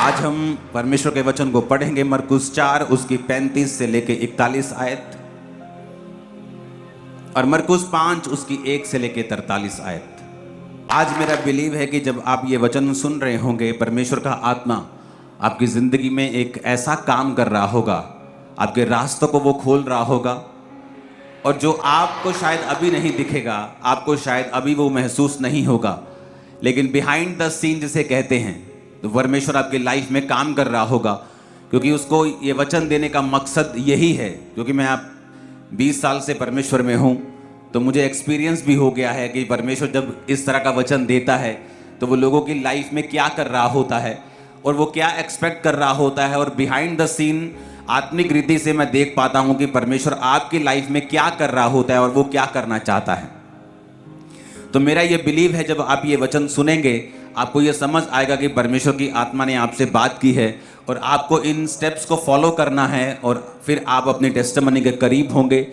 आज हम परमेश्वर के वचन को पढ़ेंगे। मरकुस 4 उसकी 35 से लेके 41 आयत और मरकुस 5 उसकी 1 से लेके 43 आयत। आज मेरा बिलीव है कि जब आप ये वचन सुन रहे होंगे, परमेश्वर का आत्मा आपकी ज़िंदगी में एक ऐसा काम कर रहा होगा, आपके रास्तों को वो खोल रहा होगा, और जो आपको शायद अभी नहीं दिखेगा, आपको शायद अभी वो महसूस नहीं होगा, लेकिन बिहाइंड द सीन जिसे कहते हैं, तो परमेश्वर आपकी लाइफ में काम कर रहा होगा। क्योंकि उसको ये वचन देने का मकसद यही है। क्योंकि मैं आप 20 साल से परमेश्वर में हूँ, तो मुझे एक्सपीरियंस भी हो गया है कि परमेश्वर जब इस तरह का वचन देता है तो वो लोगों की लाइफ में क्या कर रहा होता है और वो क्या एक्सपेक्ट कर रहा होता है, और बिहाइंड द सीन आत्मिक रीति से मैं देख पाता हूँ कि परमेश्वर आपकी लाइफ में क्या कर रहा होता है और वो क्या करना चाहता है। तो मेरा ये बिलीव है, जब आप ये वचन सुनेंगे आपको ये समझ आएगा कि परमेश्वर की आत्मा ने आपसे बात की है और आपको इन स्टेप्स को फॉलो करना है, और फिर आप अपनी टेस्टिमनी के करीब होंगे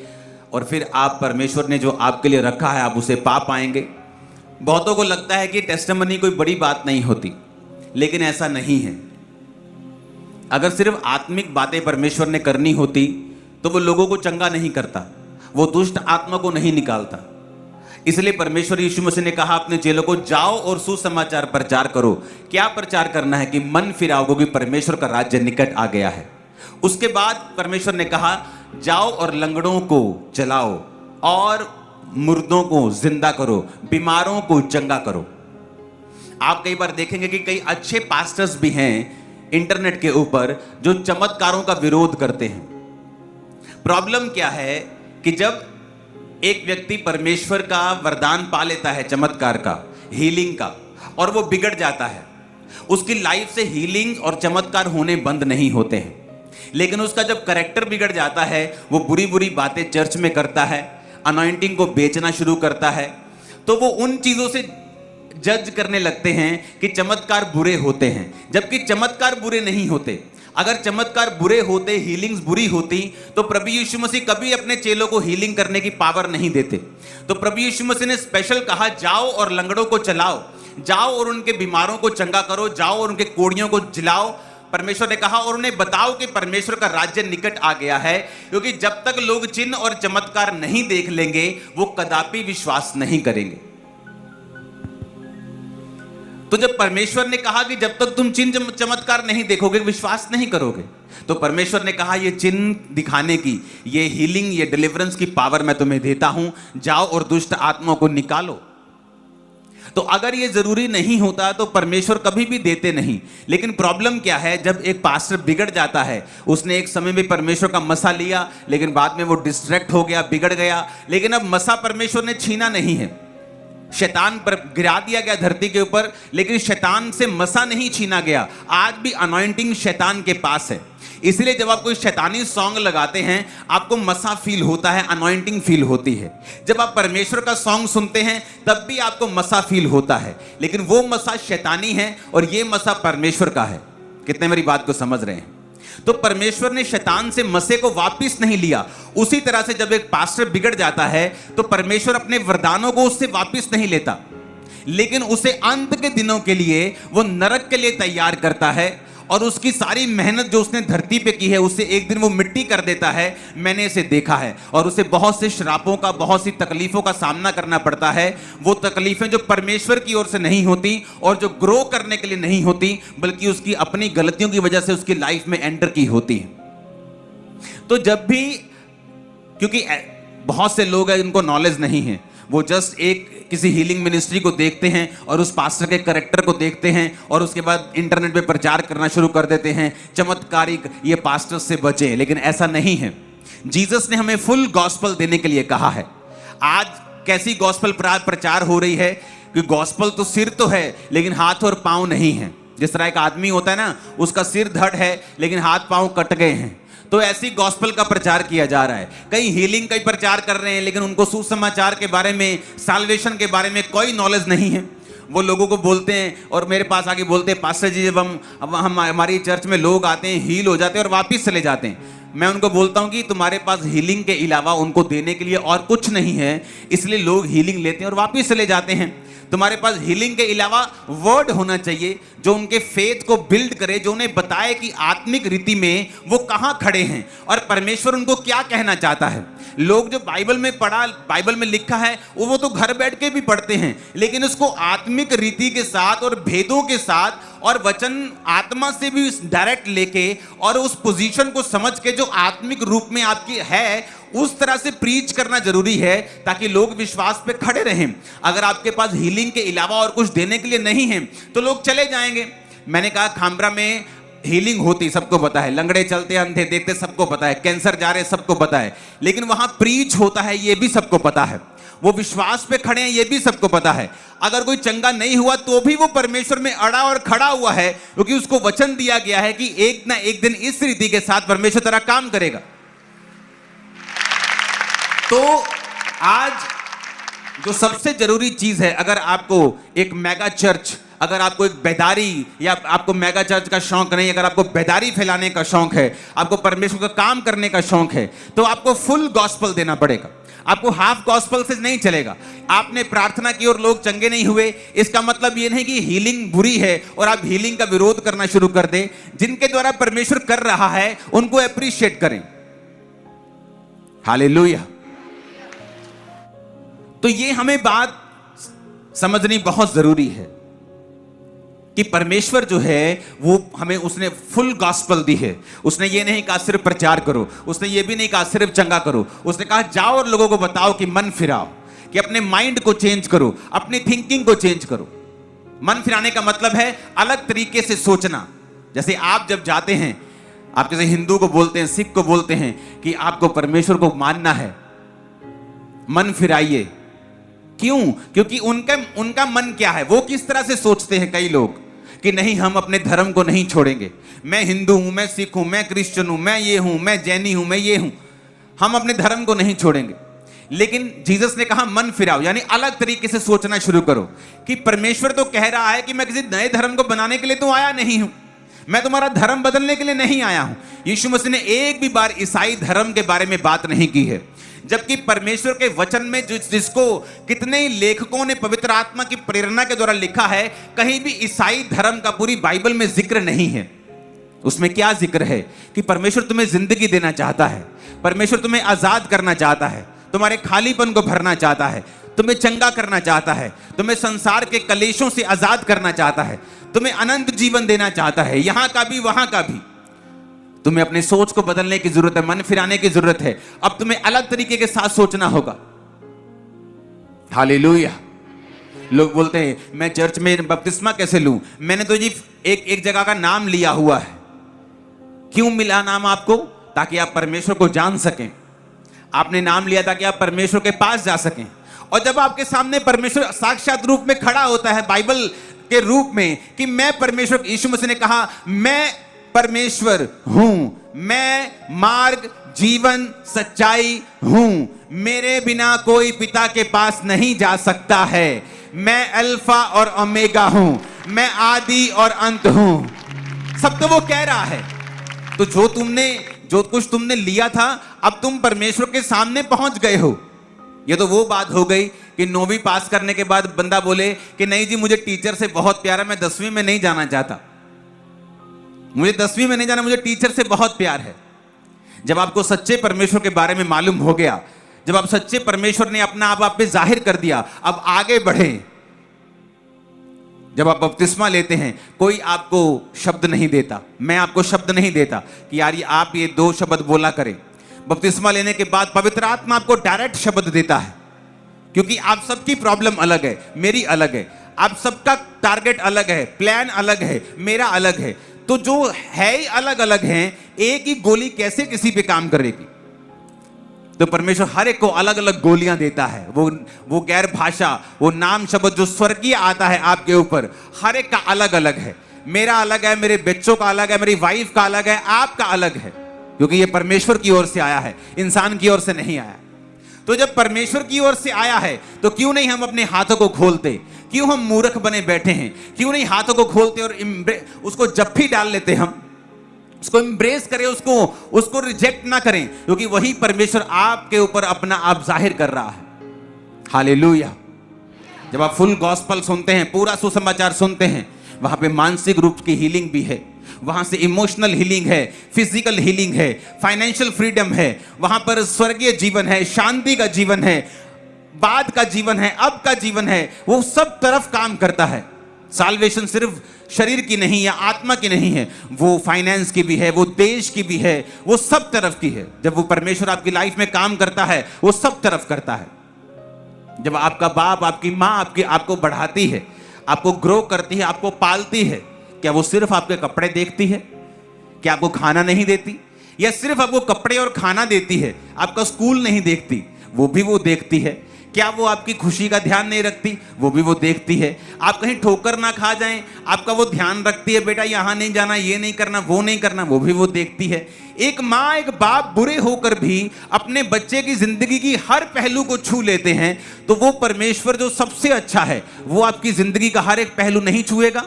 और फिर आप परमेश्वर ने जो आपके लिए रखा है आप उसे पा पाएंगे। बहुतों को लगता है कि टेस्टिमनी कोई बड़ी बात नहीं होती, लेकिन ऐसा नहीं है। अगर सिर्फ आत्मिक बातें परमेश्वर ने करनी होती तो वो लोगों को चंगा नहीं करता, वो दुष्ट आत्मा को नहीं निकालता। इसलिए परमेश्वर यीशु मसीह ने कहा अपने चेलों को, जाओ और सुसमाचार प्रचार करो। क्या प्रचार करना है? कि मन फिराओ, क्योंकि परमेश्वर का राज्य निकट आ गया है। उसके बाद परमेश्वर ने कहा, जाओ और लंगड़ों को चलाओ और मुर्दों को जिंदा करो, बीमारों को चंगा करो। आप कई बार देखेंगे कि कई अच्छे पास्टर्स भी हैं इंटरनेट के ऊपर जो चमत्कारों का विरोध करते हैं। प्रॉब्लम क्या है कि जब एक व्यक्ति परमेश्वर का वरदान पा लेता है, चमत्कार का, हीलिंग का, और वो बिगड़ जाता है, उसकी लाइफ से हीलिंग और चमत्कार होने बंद नहीं होते हैं। लेकिन उसका जब कैरेक्टर बिगड़ जाता है, वो बुरी बुरी बातें चर्च में करता है, अनॉइंटिंग को बेचना शुरू करता है, तो वो उन चीजों से जज करने लगते हैं कि चमत्कार बुरे होते हैं, जबकि चमत्कार बुरे नहीं होते। अगर चमत्कार बुरे होते, हीलिंग्स बुरी होती, तो प्रभु यीशु मसीह कभी अपने चेलों को हीलिंग करने की पावर नहीं देते। तो प्रभु यीशु मसीह ने स्पेशल कहा, जाओ और लंगड़ों को चलाओ, जाओ और उनके बीमारों को चंगा करो, जाओ और उनके कोड़ियों को जिलाओ। परमेश्वर ने कहा, और उन्हें बताओ कि परमेश्वर का राज्य निकट आ गया है। क्योंकि जब तक लोग चिन्ह और चमत्कार नहीं देख लेंगे, वो कदापि विश्वास नहीं करेंगे। तो जब परमेश्वर ने कहा कि जब तक तुम चिन्ह चमत्कार नहीं देखोगे, विश्वास नहीं करोगे, तो परमेश्वर ने कहा, ये चिन्ह दिखाने की, ये हीलिंग, ये डिलीवरेंस की पावर मैं तुम्हें देता हूं, जाओ और दुष्ट आत्माओं को निकालो। तो अगर ये जरूरी नहीं होता तो परमेश्वर कभी भी देते नहीं। लेकिन प्रॉब्लम क्या है, जब एक पास्टर बिगड़ जाता है, उसने एक समय में परमेश्वर का मसा लिया, लेकिन बाद में वो डिस्ट्रैक्ट हो गया, बिगड़ गया। लेकिन अब मसा परमेश्वर ने छीना नहीं है, शैतान पर गिरा दिया गया धरती के ऊपर, लेकिन शैतान से मसा नहीं छीना गया। आज भी अनॉइंटिंग शैतान के पास है। इसलिए जब आप कोई शैतानी सॉन्ग लगाते हैं, आपको मसा फील होता है, अनॉइंटिंग फील होती है। जब आप परमेश्वर का सॉन्ग सुनते हैं, तब भी आपको मसा फील होता है, लेकिन वो मसा शैतानी है और ये मसा परमेश्वर का है। कितने मेरी बात को समझ रहे हैं? तो परमेश्वर ने शैतान से मसे को वापस नहीं लिया। उसी तरह से जब एक पास्टर बिगड़ जाता है, तो परमेश्वर अपने वरदानों को उससे वापस नहीं लेता, लेकिन उसे अंत के दिनों के लिए, वो नरक के लिए तैयार करता है। और उसकी सारी मेहनत जो उसने धरती पे की है, उससे एक दिन वो मिट्टी कर देता है। मैंने इसे देखा है, और उसे बहुत से श्रापों का, बहुत सी तकलीफों का सामना करना पड़ता है। वो तकलीफें जो परमेश्वर की ओर से नहीं होती और जो ग्रो करने के लिए नहीं होती, बल्कि उसकी अपनी गलतियों की वजह से उसकी लाइफ में एंटर की होती है। तो जब भी, क्योंकि बहुत से लोग हैं जिनको नॉलेज नहीं है, वो जस्ट एक किसी हीलिंग मिनिस्ट्री को देखते हैं और उस पास्टर के कैरेक्टर को देखते हैं और उसके बाद इंटरनेट पे प्रचार करना शुरू कर देते हैं, चमत्कारिक, ये पास्टर से बचे। लेकिन ऐसा नहीं है। जीसस ने हमें फुल गॉस्पल देने के लिए कहा है। आज कैसी गॉस्पल प्रचार हो रही है कि गॉस्पल तो सिर तो है, लेकिन हाथ और पाँव नहीं है। जिस तरह एक आदमी होता है ना, उसका सिर धड़ है लेकिन हाथ पाँव कट गए हैं, तो ऐसी गॉस्पल का प्रचार किया जा रहा है। कई हीलिंग का प्रचार कर रहे हैं, लेकिन उनको सुसमाचार के बारे में, साल्वेशन के बारे में कोई नॉलेज नहीं है। वो लोगों को बोलते हैं और मेरे पास आके बोलते हैं, पास्टर जी जब हम हमारी चर्च में लोग आते हैं, हील हो जाते हैं और वापस चले जाते हैं। मैं उनको बोलता हूं कि तुम्हारे पास हीलिंग के अलावा उनको देने के लिए और कुछ नहीं है, इसलिए लोग हीलिंग लेते हैं और वापस चले जाते हैं। तुम्हारे पास हीलिंग के अलावा वर्ड होना चाहिए जो उनके फेथ को बिल्ड करे, जो उन्हें बताए कि आत्मिक रीति में वो कहां खड़े हैं और परमेश्वर उनको क्या कहना चाहता है। लोग जो बाइबल में लिखा है वो तो घर बैठ के भी पढ़ते हैं, लेकिन उसको आत्मिक रीति के साथ और भेदों के साथ और वचन आत्मा से भी डायरेक्ट लेके और उस पोजीशन को समझ के जो आत्मिक रूप में आपकी है उस तरह से प्रीच करना जरूरी है, ताकि लोग विश्वास पे खड़े रहें। अगर आपके पास हीलिंग के अलावा और कुछ देने के लिए नहीं है तो लोग चले जाएंगे। मैंने कहा खामरा में हीलिंग होती सबको पता है, लंगड़े चलते अंधे देखते सबको पता है, कैंसर जा रहे सबको पता है, लेकिन वहां प्रीच होता है ये भी सबको पता है, वो विश्वास पे खड़े हैं ये भी सबको पता है। अगर कोई चंगा नहीं हुआ तो भी वो परमेश्वर में अड़ा और खड़ा हुआ है, क्योंकि उसको वचन दिया गया है कि एक ना एक दिन इस रीति के साथ परमेश्वर तेरा काम करेगा। तो आज जो सबसे जरूरी चीज है, अगर आपको एक मेगा चर्च, अगर आपको एक बेदारी या आपको मेगा चर्च का शौक नहीं, अगर आपको बेदारी फैलाने का शौक है, आपको परमेश्वर का काम करने का शौक है, तो आपको फुल गॉस्पल देना पड़ेगा। आपको हाफ गॉस्पल से नहीं चलेगा। आपने प्रार्थना की और लोग चंगे नहीं हुए, इसका मतलब ये नहीं कि हीलिंग बुरी है और आप हीलिंग का विरोध करना शुरू कर दें। जिनके द्वारा परमेश्वर कर रहा है उनको अप्रिशिएट करें। हालेलुया। तो ये हमें बात समझनी बहुत जरूरी है कि परमेश्वर जो है वो हमें, उसने फुल गॉस्पल दी है। उसने ये नहीं कहा सिर्फ प्रचार करो, उसने ये भी नहीं कहा सिर्फ चंगा करो, उसने कहा जाओ और लोगों को बताओ कि मन फिराओ, कि अपने माइंड को चेंज करो, अपनी थिंकिंग को चेंज करो। मन फिराने का मतलब है अलग तरीके से सोचना। जैसे आप जब जाते हैं, आप जैसे हिंदू को बोलते हैं, सिख को बोलते हैं कि आपको परमेश्वर को मानना है, मन फिराइए। क्यों? क्योंकि उनका मन क्या है, वो किस तरह से सोचते हैं कई लोग कि नहीं हम अपने धर्म को नहीं छोड़ेंगे, मैं हिंदू हूं, मैं सिख हूं, मैं क्रिश्चियन हूं, मैं ये हूं, मैं जैनी हूं, मैं ये हूं, हम अपने धर्म को नहीं छोड़ेंगे। लेकिन जीसस ने कहा मन फिराओ, यानी अलग तरीके से सोचना शुरू करो कि परमेश्वर तो कह रहा है कि मैं किसी नए धर्म को बनाने के लिए तो आया नहीं हूं, मैं तुम्हारा धर्म बदलने के लिए नहीं आया हूं। यीशु मसीह ने एक भी बार ईसाई धर्म के बारे में बात नहीं की है, जबकि परमेश्वर के वचन में जिसको कितने लेखकों ने पवित्र आत्मा की प्रेरणा के द्वारा लिखा है, कहीं भी ईसाई धर्म का पूरी बाइबल में जिक्र नहीं है। उसमें क्या जिक्र है कि परमेश्वर तुम्हें जिंदगी देना चाहता है, परमेश्वर तुम्हें आजाद करना चाहता है, तुम्हारे खालीपन को भरना चाहता है, तुम्हें चंगा करना चाहता है, तुम्हें संसार के कलेशों से आजाद करना चाहता है, तुम्हें अनंत जीवन देना चाहता है, यहां का भी वहां का भी। तुम्हें अपनी सोच को बदलने की जरूरत है, मन फिराने की जरूरत है। अब तुम्हें अलग तरीके के साथ सोचना होगा। हालेलुया। लोग बोलते हैं मैं चर्च में बपतिस्मा कैसे लूं? मैंने तो जी एक जगह का नाम लिया हुआ है। क्यों मिला नाम आपको? ताकि आप परमेश्वर को जान सकें। आपने नाम लिया ताकि आप परमेश्वर के पास जा सकें। और जब आपके सामने परमेश्वर साक्षात रूप में खड़ा होता है, बाइबल के रूप में, कि मैं परमेश्वर, यीशु मसीह ने कहा मैं परमेश्वर हूं, मैं मार्ग जीवन सच्चाई हूं, मेरे बिना कोई पिता के पास नहीं जा सकता है, मैं अल्फा और ओमेगा हूं, मैं आदि और अंत हूं। सब तो वो कह रहा है। तो जो कुछ तुमने लिया था, अब तुम परमेश्वर के सामने पहुंच गए हो। ये तो वो बात हो गई कि 9वीं पास करने के बाद बंदा बोले कि नहीं जी मुझे टीचर से बहुत प्यार है, मैं 10वीं में नहीं जाना चाहता, मुझे 10वीं में नहीं जाना, मुझे टीचर से बहुत प्यार है। जब आपको सच्चे परमेश्वर के बारे में मालूम हो गया, जब आप सच्चे परमेश्वर ने अपना आप पे जाहिर कर दिया, अब आगे बढ़े। जब आप बपतिस्मा लेते हैं, कोई आपको शब्द नहीं देता, मैं आपको शब्द नहीं देता कि यार आप ये 2 शब्द बोला करें। बपतिस्मा लेने के बाद पवित्र आत्मा आपको डायरेक्ट शब्द देता है, क्योंकि आप सबकी प्रॉब्लम अलग है, मेरी अलग है, आप सबका टारगेट अलग है, प्लान अलग है, मेरा अलग है। तो जो है ही अलग अलग हैं, एक ही गोली कैसे किसी पे काम करेगी? तो परमेश्वर हर एक को अलग अलग गोलियां देता है। वो गैर भाषा, वो नाम शब्द जो स्वर्गीय आता है आपके ऊपर, हर एक का अलग अलग है। मेरा अलग है, मेरे बच्चों का अलग है, मेरी वाइफ का अलग है, आपका अलग है, क्योंकि ये परमेश्वर की ओर से आया है, इंसान की ओर से नहीं आया। तो जब परमेश्वर की ओर से आया है तो क्यों नहीं हम अपने हाथों को खोलते? क्यों हम मूर्ख बने बैठे हैं? क्यों नहीं हाथों को खोलते और उसको जप्फी डाल लेते? हम उसको एम्ब्रेस करें, उसको रिजेक्ट ना करें, क्योंकि वही परमेश्वर आपके ऊपर अपना आप जाहिर कर रहा है। हालेलुया। जब आप फुल गॉस्पल सुनते हैं, पूरा सुसमाचार सुनते हैं, वहां पे मानसिक रूप की हीलिंग भी है, वहां से इमोशनल हीलिंग है, फिजिकल हीलिंग है, फाइनेंशियल फ्रीडम है, वहां पर स्वर्गीय जीवन है, शांति का जीवन है, बाद का जीवन है, अब का जीवन है, वो सब तरफ काम करता है। साल्वेशन सिर्फ शरीर की नहीं या आत्मा की नहीं है, वो फाइनेंस की भी है, वो देश की भी है, वो सब तरफ की है। जब वो परमेश्वर आपकी लाइफ में काम करता है, वो सब तरफ करता है। जब आपका बाप, आपकी माँ आपको बढ़ाती है, आपको ग्रो करती है, आपको पालती है, क्या वो सिर्फ आपके कपड़े देखती है? क्या आपको खाना नहीं देती? या सिर्फ आपको कपड़े और खाना देती है, आपका स्कूल नहीं देखती? वो भी वो देखती है। क्या वो आपकी खुशी का ध्यान नहीं रखती? वो भी वो देखती है। आप कहीं ठोकर ना खा जाएं, आपका वो ध्यान रखती है, बेटा यहाँ नहीं जाना, ये नहीं करना, वो नहीं करना, वो भी वो देखती है। एक माँ, एक बाप बुरे होकर भी अपने बच्चे की जिंदगी की हर पहलू को छू लेते हैं, तो वो परमेश्वर जो सबसे अच्छा है, वो आपकी जिंदगी का हर एक पहलू नहीं छुएगा?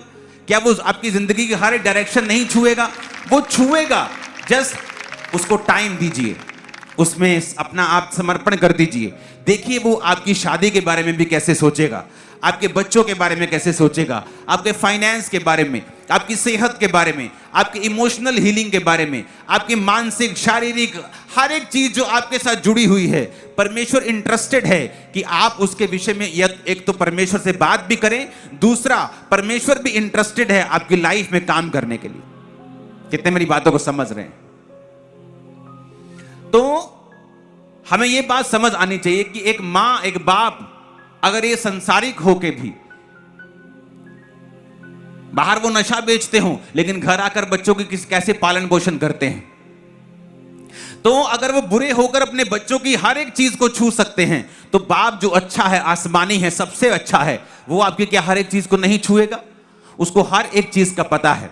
क्या वो आपकी जिंदगी की हर एक डायरेक्शन नहीं छुएगा? वो छुएगा। जस्ट उसको टाइम दीजिए, उसमें अपना आप समर्पण कर दीजिए। देखिए वो आपकी शादी के बारे में भी कैसे सोचेगा, आपके बच्चों के बारे में कैसे सोचेगा, आपके फाइनेंस के बारे में, आपकी सेहत के बारे में, आपकी इमोशनल हीलिंग के बारे में, आपकी मानसिक, शारीरिक हर एक चीज जो आपके साथ जुड़ी हुई है। परमेश्वर इंटरेस्टेड है कि आप उसके विषय में एक तो परमेश्वर से बात भी करें, दूसरा परमेश्वर भी इंटरेस्टेड है आपकी लाइफ में काम करने के लिए। कितने मेरी बातों को समझ रहे हैं? तो हमें यह बात समझ आनी चाहिए कि एक मां, एक बाप अगर ये संसारिक होके भी बाहर वो नशा बेचते हो, लेकिन घर आकर बच्चों की कैसे पालन पोषण करते हैं, तो अगर वो बुरे होकर अपने बच्चों की हर एक चीज को छू सकते हैं, तो बाप जो अच्छा है, आसमानी है, सबसे अच्छा है, वो आपकी क्या हर एक चीज को नहीं छुएगा? उसको हर एक चीज का पता है।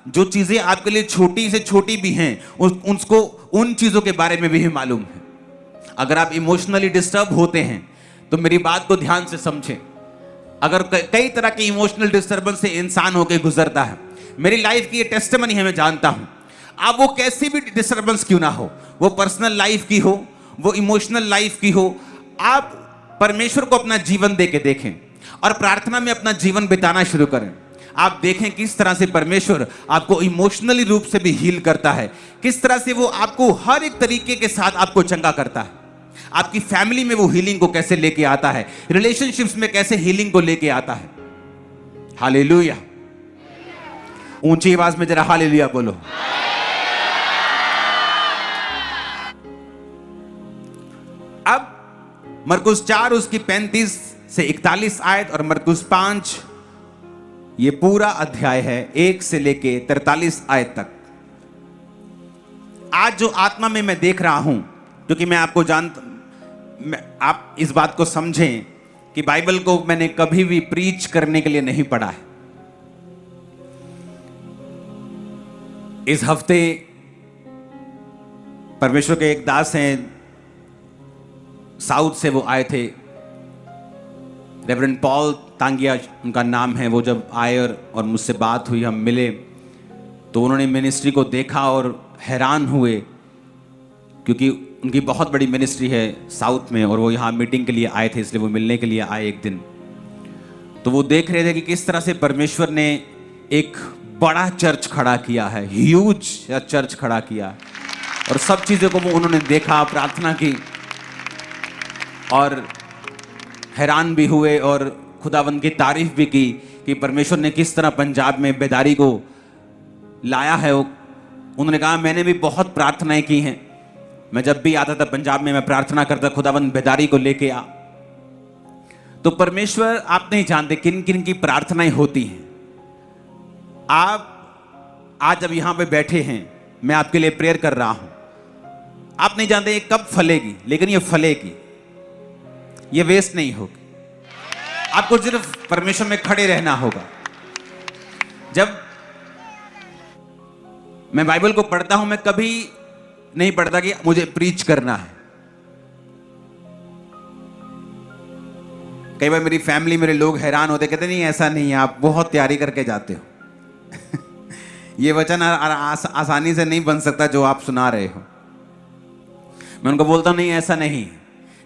जो चीजें आपके लिए छोटी से छोटी भी हैं, उसको उन चीजों के बारे में भी मालूम है। अगर आप इमोशनली डिस्टर्ब होते हैं, तो मेरी बात को ध्यान से समझें। अगर कई तरह की इमोशनल डिस्टर्बेंस से इंसान होकर गुजरता है, मेरी लाइफ की ये टेस्टिमनी है, मैं जानता हूं। आप वो कैसी भी डिस्टर्बेंस क्यों ना हो, वो पर्सनल लाइफ की हो, वो इमोशनल लाइफ की हो, आप परमेश्वर को अपना जीवन दे के देखें और प्रार्थना में अपना जीवन बिताना शुरू करें। आप देखें किस तरह से परमेश्वर आपको इमोशनली रूप से भी हील करता है, किस तरह से वो आपको हर एक तरीके के साथ आपको चंगा करता है। आपकी फैमिली में वो हीलिंग को कैसे लेके आता है, रिलेशनशिप्स में कैसे हीलिंग को लेके आता है। हालेलुया। ऊंची आवाज में जरा हालेलुया बोलो। अब मरकुस 4 उसकी 35 से 41 आयत और मरकुस 5 ये पूरा अध्याय है 1 से लेके 43 आयत तक। आज जो आत्मा में मैं देख रहा हूं, क्योंकि मैं आपको आप इस बात को समझें कि बाइबल को मैंने कभी भी प्रीच करने के लिए नहीं पढ़ा है। इस हफ्ते परमेश्वर के एक दास हैं, साउथ से वो आए थे, रेवरेंड पॉल तांगिया उनका नाम है। वो जब आए और मुझसे बात हुई, हम मिले, तो उन्होंने मिनिस्ट्री को देखा और हैरान हुए, क्योंकि उनकी बहुत बड़ी मिनिस्ट्री है साउथ में और वो यहाँ मीटिंग के लिए आए थे, इसलिए वो मिलने के लिए आए एक दिन। तो वो देख रहे थे कि किस तरह से परमेश्वर ने एक बड़ा चर्च खड़ा किया है, ह्यूज चर्च खड़ा किया, और सब चीज़ों को वो उन्होंने देखा, प्रार्थना की और हैरान भी हुए और खुदावंद की तारीफ भी की कि परमेश्वर ने किस तरह पंजाब में बेदारी को लाया है। उन्होंने कहा मैंने भी बहुत प्रार्थनाएं की हैं, मैं जब भी आता था पंजाब में मैं प्रार्थना करता, खुदावंद बेदारी को लेके आ। तो परमेश्वर, आप नहीं जानते किन किन की प्रार्थनाएं होती हैं। आप आज जब यहां पे बैठे हैं, मैं आपके लिए प्रेयर कर रहा हूं, आप नहीं जानते ये कब फलेगी, लेकिन ये फलेगी, ये वेस्ट नहीं होगी। आपको सिर्फ परमेश्वर में खड़े रहना होगा। जब मैं बाइबल को पढ़ता हूं, मैं कभी नहीं पढ़ता कि मुझे प्रीच करना है। कई बार मेरी फैमिली, मेरे लोग हैरान होते, कहते नहीं ऐसा नहीं है, आप बहुत तैयारी करके जाते हो ये वचन आसानी से नहीं बन सकता जो आप सुना रहे हो। मैं उनको बोलता हूं नहीं ऐसा नहीं।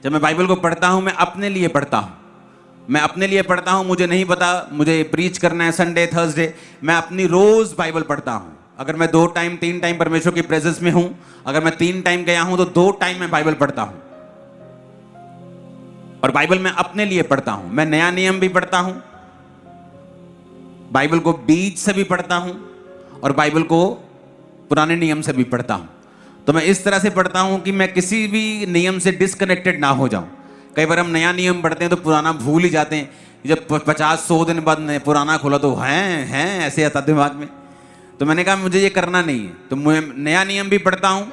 जब मैं बाइबल को पढ़ता हूं, मैं अपने लिए पढ़ता हूं, मैं अपने लिए पढ़ता हूँ, मुझे नहीं पता मुझे प्रीच करना है संडे थर्सडे, मैं अपनी रोज बाइबल पढ़ता हूँ। अगर मैं 2 टाइम 3 टाइम परमेश्वर की प्रेजेंस में हूं, अगर मैं 3 टाइम गया हूं तो 2 टाइम मैं बाइबल पढ़ता हूं। और बाइबल मैं अपने लिए पढ़ता हूं। मैं नया नियम भी पढ़ता हूं, बाइबल को बीज से भी पढ़ता हूं और बाइबल को पुराने नियम से भी पढ़ता हूं। तो मैं इस तरह से पढ़ता हूं कि मैं किसी भी नियम से डिस्कनेक्टेड ना हो जाऊं। कई बार हम नया नियम पढ़ते हैं तो पुराना भूल ही जाते हैं। जब 50-100 दिन बाद पुराना खोला तो हैं ऐसे आता दिमाग में। तो मैंने कहा मुझे ये करना नहीं है, तो मैं नया नियम भी पढ़ता हूँ,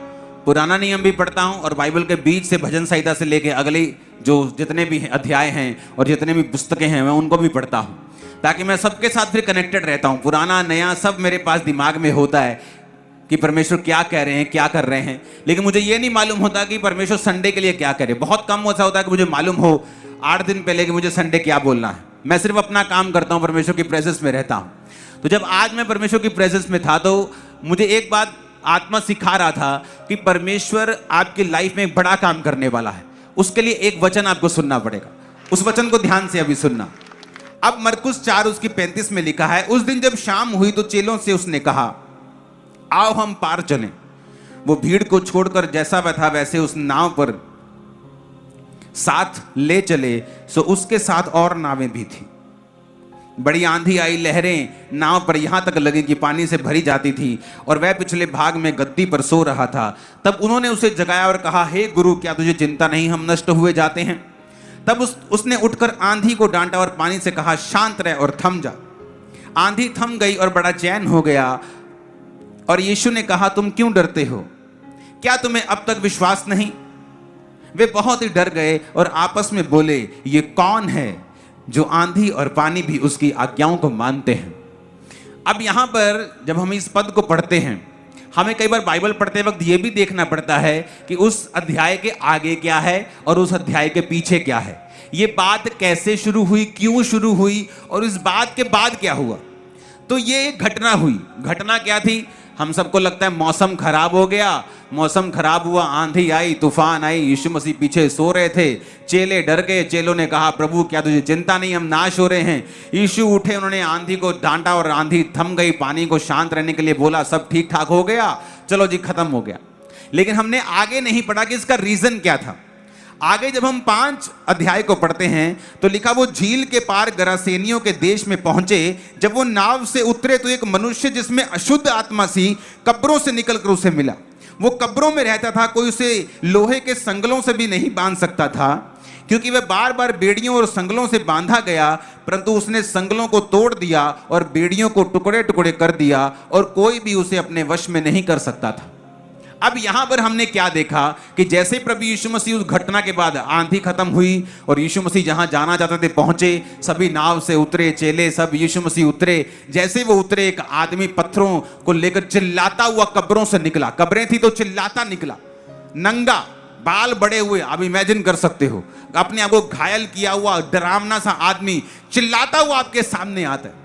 पुराना नियम भी पढ़ता हूँ और बाइबल के बीच से भजन संहिता से लेके अगले जो जितने भी अध्याय हैं और जितने भी पुस्तकें हैं मैं उनको भी पढ़ता हूँ, ताकि मैं सबके साथ फिर कनेक्टेड रहता हूँ। पुराना नया सब मेरे पास दिमाग में होता है कि परमेश्वर क्या कह रहे हैं, क्या कर रहे हैं। लेकिन मुझे ये नहीं मालूम होता कि परमेश्वर संडे के लिए क्या कह रहे हैं। बहुत कम ऐसा होता है कि मुझे मालूम हो 8 दिन पहले कि मुझे संडे क्या बोलना है। मैं सिर्फ अपना काम करता हूँ, परमेश्वर की प्रेजेंस में रहता हूँ। तो जब आज मैं परमेश्वर की प्रेजेंस में था तो मुझे एक बात आत्मा सिखा रहा था कि परमेश्वर आपकी लाइफ में एक बड़ा काम करने वाला है। उसके लिए एक वचन आपको सुनना पड़ेगा। उस वचन को ध्यान से अभी सुनना। अब मरकुस 4 उसकी 35 में लिखा है, उस दिन जब शाम हुई तो चेलों से उसने कहा, आओ हम पार चलें। वो भीड़ को छोड़कर जैसा वह था वैसे उस नाव पर साथ ले चले। सो उसके साथ और नावें भी थी। बड़ी आंधी आई, लहरें नाव पर यहां तक लगी कि पानी से भरी जाती थी और वह पिछले भाग में गद्दी पर सो रहा था। तब उन्होंने उसे जगाया और कहा, हे गुरु, क्या तुझे चिंता नहीं, हम नष्ट हुए जाते हैं। तब उसने उठकर आंधी को डांटा और पानी से कहा, शांत रह और थम जा। आंधी थम गई और बड़ा चैन हो गया। और यीशु ने कहा, तुम क्यों डरते हो? क्या तुम्हें अब तक विश्वास नहीं? वे बहुत ही डर गए और आपस में बोले, ये कौन है जो आंधी और पानी भी उसकी आज्ञाओं को मानते हैं। अब यहां पर जब हम इस पद को पढ़ते हैं, हमें कई बार बाइबल पढ़ते वक्त यह भी देखना पड़ता है कि उस अध्याय के आगे क्या है और उस अध्याय के पीछे क्या है। ये बात कैसे शुरू हुई, क्यों शुरू हुई और इस बात के बाद क्या हुआ। तो ये एक घटना हुई। घटना क्या थी? हम सबको लगता है मौसम खराब हो गया, मौसम खराब हुआ, आंधी आई, तूफान आई, यीशु मसीह पीछे सो रहे थे, चेले डर गए। चेलों ने कहा, प्रभु क्या तुझे चिंता नहीं, हम नाश हो रहे हैं। यीशु उठे, उन्होंने आंधी को डांटा और आंधी थम गई। पानी को शांत रहने के लिए बोला, सब ठीक ठाक हो गया, चलो जी खत्म हो गया। लेकिन हमने आगे नहीं पढ़ा कि इसका रीजन क्या था। आगे जब हम 5 अध्याय को पढ़ते हैं तो लिखा, वो झील के पार गरासेनियों के देश में पहुंचे। जब वो नाव से उतरे तो एक मनुष्य जिसमें अशुद्ध आत्मा सी कब्रों से निकलकर उसे मिला। वो कब्रों में रहता था, कोई उसे लोहे के संगलों से भी नहीं बांध सकता था, क्योंकि वह बार बार बेड़ियों और संगलों से बांधा गया। परंतु उसने संगलों को तोड़ दिया और बेड़ियों को टुकड़े टुकड़े कर दिया और कोई भी उसे अपने वश में नहीं कर सकता था। अब यहां पर हमने क्या देखा कि जैसे प्रभु यीशु मसीह उस घटना के बाद आंधी खत्म हुई और यीशु मसीह जहां जाना चाहते थे पहुंचे, सभी नाव से उतरे, चेले सब यीशु मसीह उतरे। जैसे वो उतरे, एक आदमी पत्थरों को लेकर चिल्लाता हुआ कब्रों से निकला। कब्रें थी तो चिल्लाता निकला, नंगा, बाल बड़े हुए। आप इमेजिन कर सकते हो, अपने आप को घायल किया हुआ डरावना सा आदमी चिल्लाता हुआ आपके सामने आता है।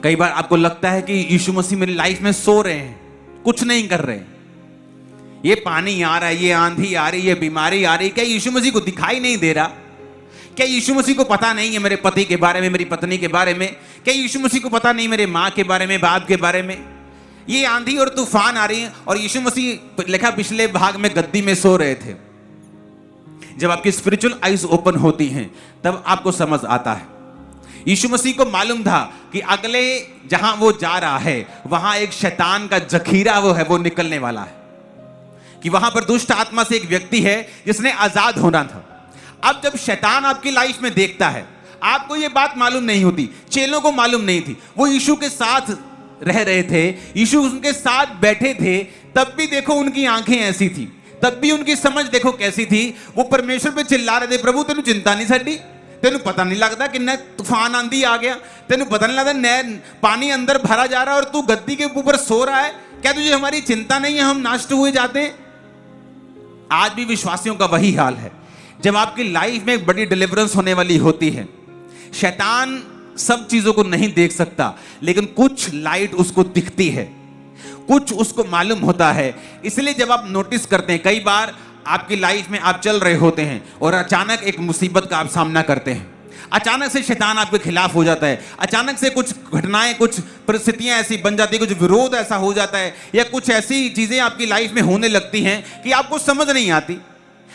कई बार आपको लगता है कि यीशु मसीह मेरी लाइफ में सो रहे हैं, कुछ नहीं कर रहे। ये पानी आ रहा है, ये आंधी आ रही है, बीमारी आ रही है, क्या यीशु मसीह को दिखाई नहीं दे रहा? क्या यीशु मसीह को पता नहीं है मेरे पति के बारे में, मेरी पत्नी के बारे में? क्या यीशु मसीह को पता नहीं मेरे माँ के बारे में, बाप के बारे में? ये आंधी और तूफान आ रही है और यीशु मसीह लिखा पिछले भाग में गद्दी में सो रहे थे। जब आपकी स्पिरिचुअल आइज ओपन होती हैं तब आपको समझ आता है। यीशु मसीह को मालूम था कि अगले जहां वो जा रहा है वहां एक शैतान का जखीरा वो निकलने वाला है, कि वहां पर दुष्ट आत्मा से एक व्यक्ति है जिसने आजाद होना था। अब जब शैतान आपकी लाइफ में देखता है, आपको ये बात मालूम नहीं होती, चेलों को मालूम नहीं थी, वो यीशु के साथ रह रहे थे, यीशु उनके साथ बैठे थे, तब भी देखो उनकी आंखें ऐसी थी, तब भी उनकी समझ देखो कैसी थी। वो परमेश्वर पे चिल्ला रहे थे, प्रभु तेनू चिंता नहीं साडी, तेनू पता नहीं लगता कि न तूफान आंधी आ गया, तेनू पता नहीं लगता न पानी अंदर भरा जा रहा है और तू गद्दी के ऊपर सो रहा है, क्या तुझे हमारी चिंता नहीं है, हम नष्ट हुए जाते हैं। आज भी विश्वासियों का वही हाल है। जब आपकी लाइफ में एक बड़ी डिलीवरेंस होने वाली होती है, शैतान सब चीजों को नहीं देख सकता, लेकिन कुछ लाइट उसको दिखती है, कुछ उसको मालूम होता है। इसलिए जब आप नोटिस करते हैं, कई बार आपकी लाइफ में आप चल रहे होते हैं और अचानक एक मुसीबत का आप सामना करते हैं। अचानक से शैतान आपके खिलाफ हो जाता है, अचानक से कुछ घटनाएं, कुछ परिस्थितियां ऐसी बन जाती है, कुछ विरोध ऐसा हो जाता है, या कुछ ऐसी चीजें आपकी लाइफ में होने लगती हैं कि आपको समझ नहीं आती।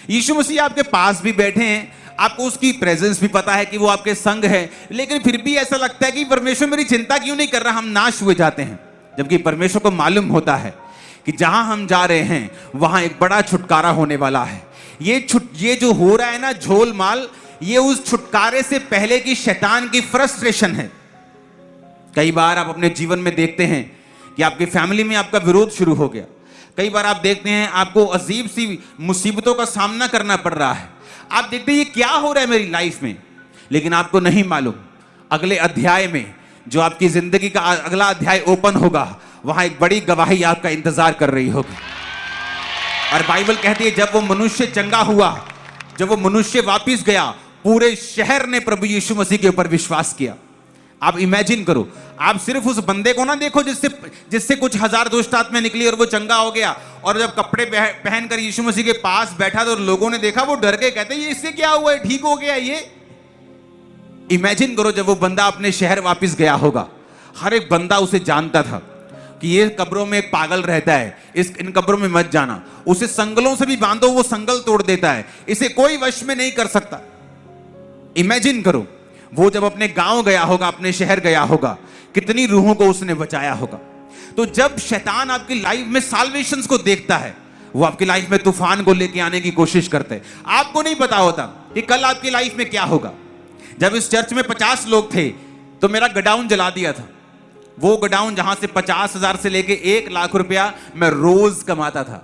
यीशु मसीह आपके पास भी बैठे हैं, आपको उसकी प्रेजेंस भी पता है कि वो आपके संग है, लेकिन फिर भी ऐसा लगता है कि परमेश्वर मेरी चिंता क्यों नहीं कर रहा, हम नाश हुए जाते हैं। जबकि परमेश्वर को मालूम होता है कि जहां हम जा रहे हैं वहां एक बड़ा छुटकारा होने वाला है। ये जो हो रहा है ना झोल माल, ये उस छुटकारे से पहले की शैतान की फ्रस्ट्रेशन है। कई बार आप अपने जीवन में देखते हैं कि आपकी फैमिली में आपका विरोध शुरू हो गया। कई बार आप देखते हैं आपको अजीब सी मुसीबतों का सामना करना पड़ रहा है। आप देखते हैं ये क्या हो रहा है मेरी लाइफ में, लेकिन आपको नहीं मालूम अगले अध्याय में जो आपकी जिंदगी का अगला अध्याय ओपन होगा, वहां एक बड़ी गवाही आपका इंतजार कर रही होगी। और बाइबल कहती है जब वो मनुष्य चंगा हुआ, जब वो मनुष्य वापिस गया, पूरे शहर ने प्रभु यीशु मसीह के ऊपर विश्वास किया। आप इमेजिन करो, आप सिर्फ उस बंदे को ना देखो जिससे कुछ हजार दुष्ट आत्माएं निकली और वो चंगा हो गया, और जब कपड़े पहनकर यीशु मसीह के पास बैठा तो लोगों ने देखा, वो डर के कहते ये इससे क्या हुआ है, ठीक हो गया ये। इमेजिन करो जब वो बंदा अपने शहर वापस गया होगा, हर एक बंदा उसे जानता था कि ये कब्रों में एक पागल रहता है, इन कब्रों में मत जाना, उसे संगलों से भी बांधो वो संगल तोड़ देता है, इसे कोई वश में नहीं कर सकता। इमेजिन करो वो जब अपने गांव गया होगा, अपने शहर गया होगा, कितनी रूहों को उसने बचाया होगा। तो जब शैतान आपकी लाइफ में साल्वेशंस को देखता है, वो आपकी लाइफ में तूफान को लेके आने की कोशिश करते हैं। आपको नहीं पता होता कि कल आपकी लाइफ में क्या होगा। जब इस चर्च में 50 लोग थे तो मेरा गोडाउन जला दिया था। वो गोडाउन जहां से 50,000 से लेके 1 लाख रुपया मैं रोज कमाता था।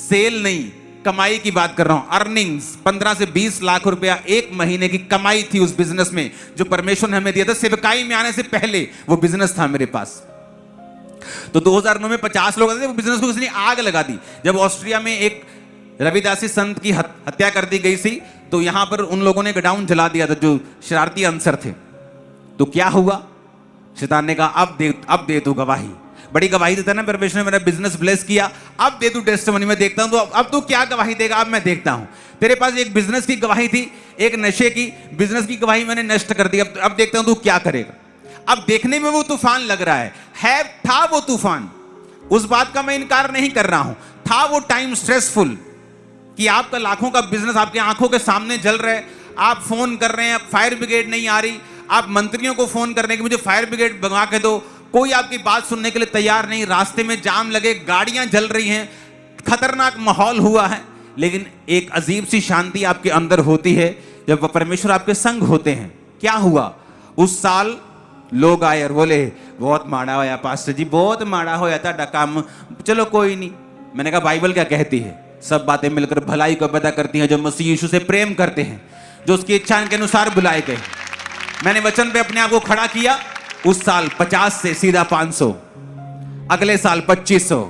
सेल नहीं, कमाई की बात कर रहा हूं। अर्निंग्स 15 से 20 लाख रुपया एक महीने की कमाई थी उस बिजनेस में जो परमेश्वर ने हमें दिया था। सेवकाई में आने से पहले वो बिजनेस था मेरे पास। तो 2009 में 50 लोग आते थे, वो बिजनेस को उसने आग लगा दी। जब ऑस्ट्रिया में एक रविदासी संत की हत्या कर दी गई थी, तो यहां पर उन लोगों ने गोडाउन जला दिया था जो शरारती अंसर थे। तो क्या हुआ, शैतान ने कहा अब दे तू गवाही। बड़ी गवाही देता ना परमेश्वर ने मेरा बिजनेस ब्लेस किया, अब दे तू टेस्टिमनी। मैं देखता हूं तो अब तू क्या गवाही देगा, अब मैं देखता हूं। तेरे पास एक बिजनेस की गवाही थी, एक नशे की बिजनेस की गवाही मैंने नष्ट कर दी, अब देखता हूं तू क्या करेगा। अब देखने में वो तूफान लग रहा है था वो तूफान, उस बात का मैं इनकार नहीं कर रहा हूं। था वो टाइम स्ट्रेसफुल कि आपका लाखों का बिजनेस आपके आंखों के सामने जल रहा है, आप फोन कर रहे हैं, फायर ब्रिगेड नहीं आ रही, आप मंत्रियों को फोन करने की मुझे फायर ब्रिगेड भगवा के दो, कोई आपकी बात सुनने के लिए तैयार नहीं, रास्ते में जाम लगे, गाड़ियां जल रही हैं, खतरनाक माहौल हुआ है। लेकिन एक अजीब सी शांति आपके अंदर होती है जब परमेश्वर आपके संग होते हैं। क्या हुआ, उस साल लोग आए और बोले बहुत माड़ा होया पास्टर जी, बहुत माड़ा होया था काम, चलो कोई नहीं। मैंने कहा बाइबल क्या कहती है, सब बातें मिलकर भलाई को पैदा करती हैं जो मसीह यीशु से प्रेम करते हैं, जो उसकी इच्छा के अनुसार बुलाए गए। मैंने वचन पे अपने आप को खड़ा किया। उस साल 50 से सीधा 500, अगले साल 2500,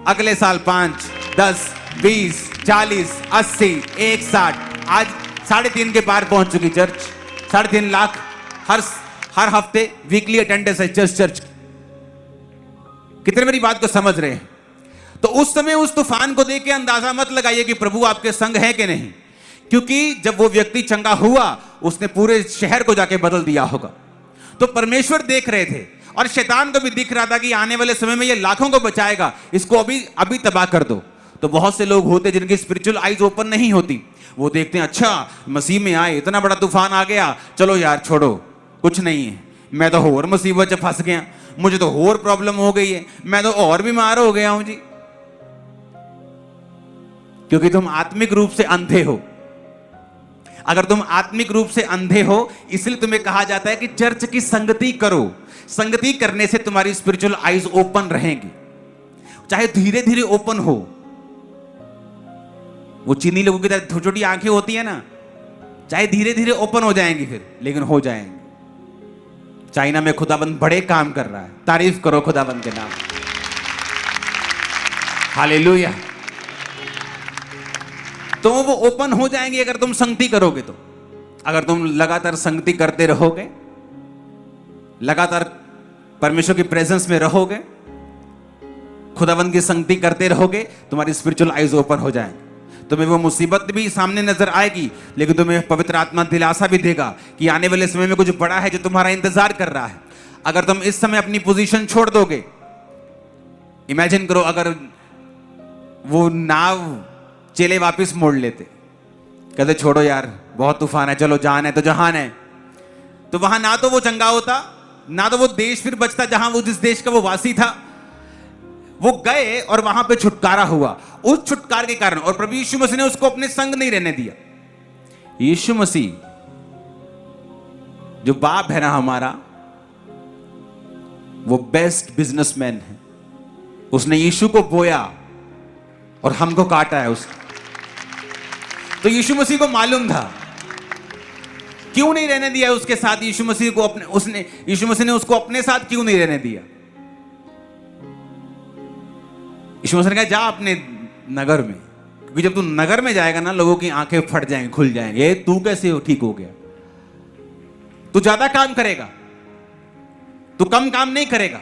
अगले साल 5, 10, 20, 40, 80, 160, आज 3.5 के पार पहुंच चुकी चर्च। 3.5 लाख हर हफ्ते वीकली अटेंडेंस है चर्च। कितने मेरी बात को समझ रहे हैं? तो उस समय उस तूफान को देख के अंदाजा मत लगाइए कि प्रभु आपके संग है कि नहीं, क्योंकि जब वो व्यक्ति चंगा हुआ उसने पूरे शहर को जाके बदल दिया होगा। तो परमेश्वर देख रहे थे और शैतान को भी दिख रहा था कि आने वाले समय में ये लाखों को बचाएगा, इसको अभी तबाह कर दो। तो बहुत से लोग होते जिनकी स्पिरिचुअल आईज ओपन नहीं होती, वो देखते हैं अच्छा मसीह में आए, इतना बड़ा तूफान आ गया, चलो यार छोड़ो, कुछ नहीं है, मैं तो और मुसीबत में फंस गया, मुझे तो और प्रॉब्लम हो गई है, मैं तो और बीमार हो गया हूं जी। क्योंकि तुम आत्मिक रूप से अंधे हो। अगर तुम आत्मिक रूप से अंधे हो, इसलिए तुम्हें कहा जाता है कि चर्च की संगति करो। संगति करने से तुम्हारी स्पिरिचुअल आईज ओपन रहेंगी, चाहे धीरे धीरे ओपन हो। वो चीनी लोगों की तरह छोटी छोटी आंखें होती है ना, चाहे धीरे धीरे ओपन हो जाएंगी फिर, लेकिन हो जाएंगी। चाइना में खुदाबंद बड़े काम कर रहा है, तारीफ करो खुदाबंद के नाम। हालेलुया। तो वो ओपन हो जाएंगे अगर तुम संगति करोगे। तो अगर तुम लगातार संगति करते रहोगे, लगातार परमेश्वर की प्रेजेंस में रहोगे, खुदाबंद की संगति करते रहोगे, तुम्हारी स्पिरिचुअल आईज ओपन हो जाएंगे। तुम्हें वो मुसीबत भी सामने नजर आएगी, लेकिन तुम्हें पवित्र आत्मा दिलासा भी देगा कि आने वाले समय में कुछ बड़ा है जो तुम्हारा इंतजार कर रहा है। अगर तुम इस समय अपनी पोजीशन छोड़ दोगे, इमेजिन करो अगर वो नाव चेले वापस मोड़ लेते, कहते छोड़ो यार बहुत तूफान है, चलो जान है तो जहान है, तो वहां ना तो वो चंगा होता, ना तो वो देश फिर बचता जहां वो जिस देश का वो वासी था। वो गए और वहां पे छुटकारा हुआ, उस छुटकारे के कारण, और प्रभु यीशु मसीह ने उसको अपने संग नहीं रहने दिया। यीशु मसीह जो बाप है ना हमारा, वो बेस्ट बिजनेसमैन है। उसने यीशु को बोया और हमको काटा है उसने। तो यीशु मसीह को मालूम था, क्यों नहीं रहने दिया उसके साथ यीशु मसीह को यीशु मसीह ने उसको अपने साथ क्यों नहीं रहने दिया। यीशु मसीह ने कहा जा अपने नगर में, क्योंकि जब तू नगर में जाएगा ना लोगों की आंखें फट जाएंगी, खुल जाएंगे, ये तू कैसे ठीक हो गया। तू ज्यादा काम करेगा, तू कम काम नहीं करेगा,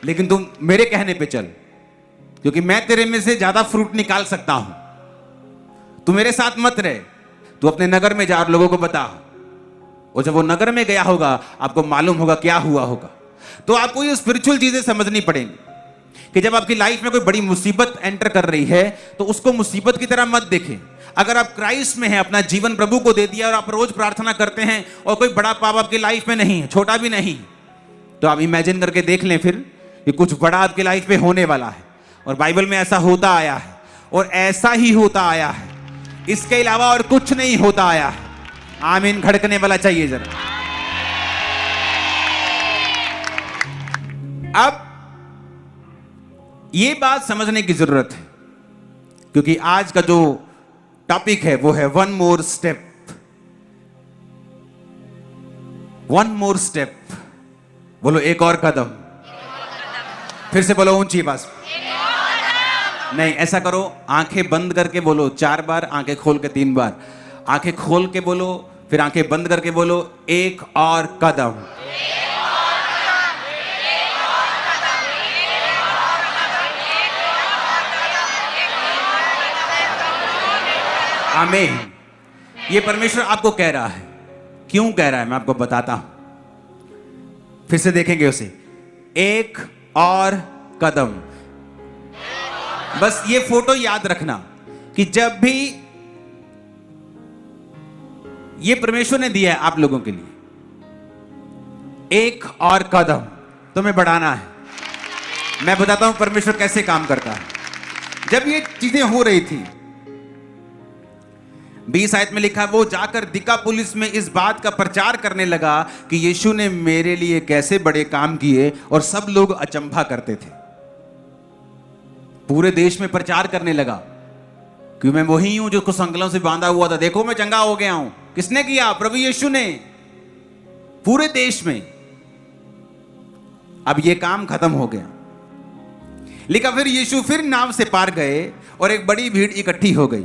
लेकिन तू मेरे कहने पे चल, क्योंकि मैं तेरे में से ज्यादा फ्रूट निकाल सकता हूं। तू मेरे साथ मत रहे, तू अपने नगर में जा और लोगों को बता। और जब वो नगर में गया होगा आपको मालूम होगा क्या हुआ होगा। तो आपको ये स्पिरिचुअल चीजें समझनी पड़ेंगी कि जब आपकी लाइफ में कोई बड़ी मुसीबत एंटर कर रही है तो उसको मुसीबत की तरह मत देखें। अगर आप क्राइस्ट में हैं, अपना जीवन प्रभु को दे दिया और आप रोज प्रार्थना करते हैं और कोई बड़ा पाप आपकी लाइफ में नहीं है, छोटा भी नहीं, तो आप इमेजिन करके देख लें फिर कि कुछ बड़ा आपकी लाइफ में होने वाला है। और बाइबल में ऐसा होता आया है और ऐसा ही होता आया है, इसके अलावा और कुछ नहीं होता आया है। आमीन खड़कने वाला चाहिए जरा। अब ये बात समझने की जरूरत है, क्योंकि आज का जो टॉपिक है वो है one more step. One more step, बोलो एक और कदम। फिर से बोलो ऊंची आवाज। नहीं, ऐसा करो, आंखें बंद करके बोलो 4 बार, आंखें खोल के 3 बार। आंखें खोल के बोलो, फिर आंखें बंद करके बोलो एक और कदम। आमीन। ये परमेश्वर आपको कह रहा है। क्यों कह रहा है मैं आपको बताता हूं। फिर से देखेंगे उसे, एक और कदम। बस ये फोटो याद रखना कि जब भी ये परमेश्वर ने दिया है आप लोगों के लिए, एक और कदम तुम्हें बढ़ाना है। मैं बताता हूं परमेश्वर कैसे काम करता है। जब ये चीजें हो रही थी, 20 आयत में लिखा, वो जाकर दिकापुलिस में इस बात का प्रचार करने लगा कि यीशु ने मेरे लिए कैसे बड़े काम किए, और सब लोग अचंभा करते थे। पूरे देश में प्रचार करने लगा कि मैं वही हूं जो संकलों से बांधा हुआ था, देखो मैं चंगा हो गया हूं। किसने किया? प्रभु यीशु ने, पूरे देश में। अब यह काम खत्म हो गया। लिखा फिर यीशु फिर नाव से पार गए और एक बड़ी भीड़ इकट्ठी हो गई।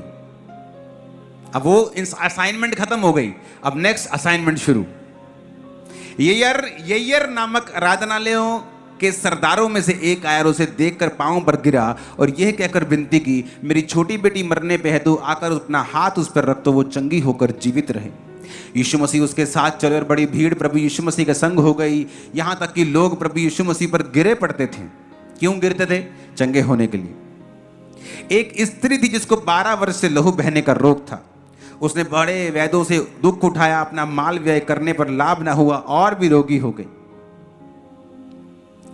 अब वो असाइनमेंट खत्म हो गई, अब नेक्स्ट असाइनमेंट शुरू। येयर नामक आराधनालयों के सरदारों में से एक आया और उसे देखकर पांव पर गिरा और यह कहकर विनती की, मेरी छोटी बेटी मरने पे है, तो आकर अपना हाथ उस पर रख तो वो चंगी होकर जीवित रहे। यीशु मसीह उसके साथ चले और बड़ी भीड़ प्रभु यीशु मसीह के संग हो गई, यहां तक कि लोग प्रभु यीशु मसीह पर गिरे पड़ते थे। क्यों गिरते थे? चंगे होने के लिए। एक स्त्री थी जिसको 12 वर्ष से लहू बहने का रोग था। उसने बड़े वैद्यों से दुख उठाया, अपना माल व्यय करने पर लाभ ना हुआ और भी रोगी हो गई।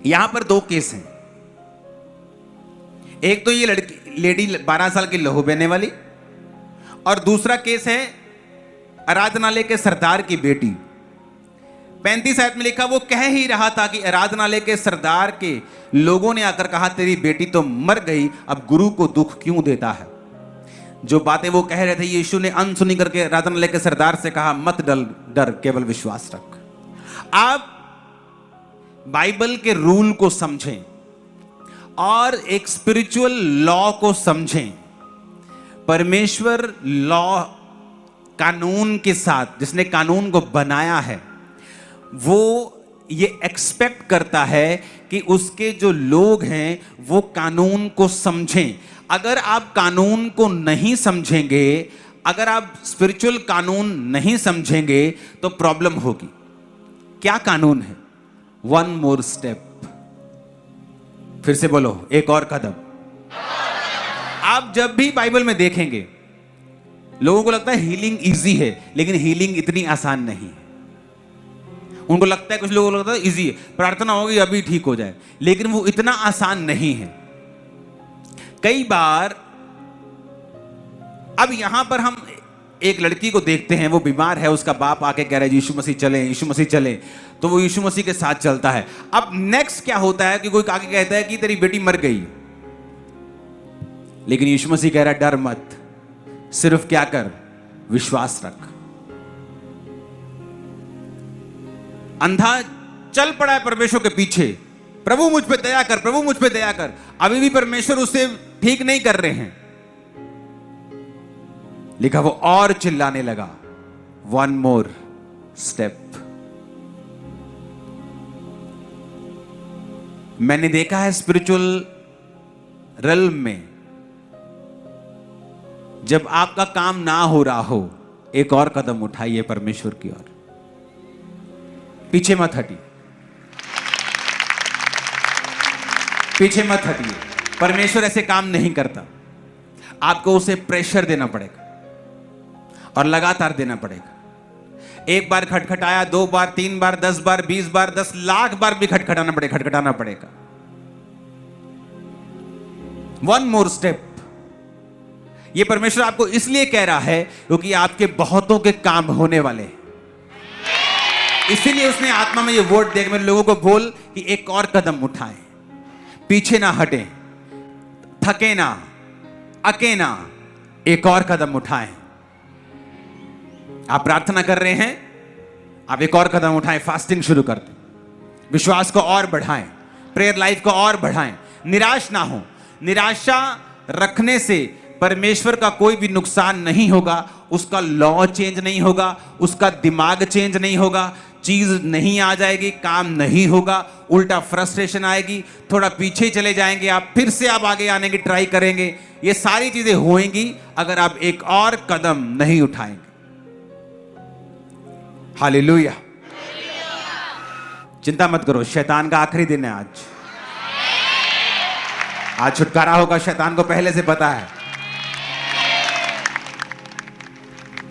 यहां पर 2 केस हैं। एक तो ये लेडी 12 साल की लहू बहने वाली, और दूसरा केस है आराधनालय के सरदार की बेटी। 35 आयत में लिखा, वो कह ही रहा था कि आराधनालय के सरदार के लोगों ने आकर कहा, तेरी बेटी तो मर गई, अब गुरु को दुख क्यों देता है। जो बातें वो कह रहे थे, यीशु ने अनसुनी करके आराधनालय के सरदार से कहा, मत डर, केवल विश्वास रख। आप बाइबल के रूल को समझें और एक स्पिरिचुअल लॉ को समझें। परमेश्वर लॉ, कानून के साथ, जिसने कानून को बनाया है, वो ये एक्सपेक्ट करता है कि उसके जो लोग हैं वो कानून को समझें। अगर आप कानून को नहीं समझेंगे, अगर आप स्पिरिचुअल कानून नहीं समझेंगे तो प्रॉब्लम होगी। क्या कानून है? One more step. फिर से बोलो, एक और कदम। आप जब भी बाइबल में देखेंगे, लोगों को लगता है हीलिंग इजी है, लेकिन हीलिंग इतनी आसान नहीं है। उनको लगता है, कुछ लोगों को लगता है इजी है, प्रार्थना होगी अभी ठीक हो जाए, लेकिन वो इतना आसान नहीं है। कई बार, अब यहां पर हम एक लड़की को देखते हैं, वो बीमार है, उसका बाप आके कह रहा है यीशु मसीह चले, यीशु मसीह चले, तो वो यीशु मसीह के साथ चलता है। अब नेक्स्ट क्या होता है कि कोई आके कहता है कि तेरी बेटी मर गई, लेकिन यीशु मसीह कह रहा है डर मत, सिर्फ क्या कर, विश्वास रख। अंधा चल पड़ा है परमेश्वर के पीछे, प्रभु मुझ पे दया कर, प्रभु मुझ पे दया कर, अभी भी परमेश्वर उसे ठीक नहीं कर रहे हैं। लिखा वो और चिल्लाने लगा, वन मोर स्टेप। मैंने देखा है स्पिरिचुअल रेल्म में, जब आपका काम ना हो रहा हो, एक और कदम उठाइए परमेश्वर की ओर, पीछे मत हटिए, पीछे मत हटिए। परमेश्वर ऐसे काम नहीं करता। आपको उसे प्रेशर देना पड़ेगा और लगातार देना पड़ेगा। एक बार खटखटाया, 2 बार, 3 बार, 10 बार, 20 बार, 10 लाख बार भी खटखटाना पड़ेगा। One more step. ये परमेश्वर आपको इसलिए कह रहा है क्योंकि आपके बहुतों के काम होने वाले हैं। इसीलिए उसने आत्मा में ये वर्ड देख मेरे लोगों को बोल कि एक और कदम उठाएं, पीछे ना हटें, थके ना, अके ना, एक और कदम उठाएं। आप प्रार्थना कर रहे हैं, आप एक और कदम उठाएं, फास्टिंग शुरू कर दें, विश्वास को और बढ़ाएं, प्रेयर लाइफ को और बढ़ाएं, निराश ना हो। निराशा रखने से परमेश्वर का कोई भी नुकसान नहीं होगा, उसका लॉ चेंज नहीं होगा, उसका दिमाग चेंज नहीं होगा, चीज नहीं आ जाएगी, काम नहीं होगा, उल्टा फ्रस्ट्रेशन आएगी, थोड़ा पीछे चले जाएंगे आप, फिर से आप आगे आने की ट्राई करेंगे। ये सारी चीजें होंगी अगर आप एक और कदम नहीं उठाएंगे। हालेलुया। चिंता मत करो, शैतान का आखिरी दिन है आज छुटकारा होगा, शैतान को पहले से पता है।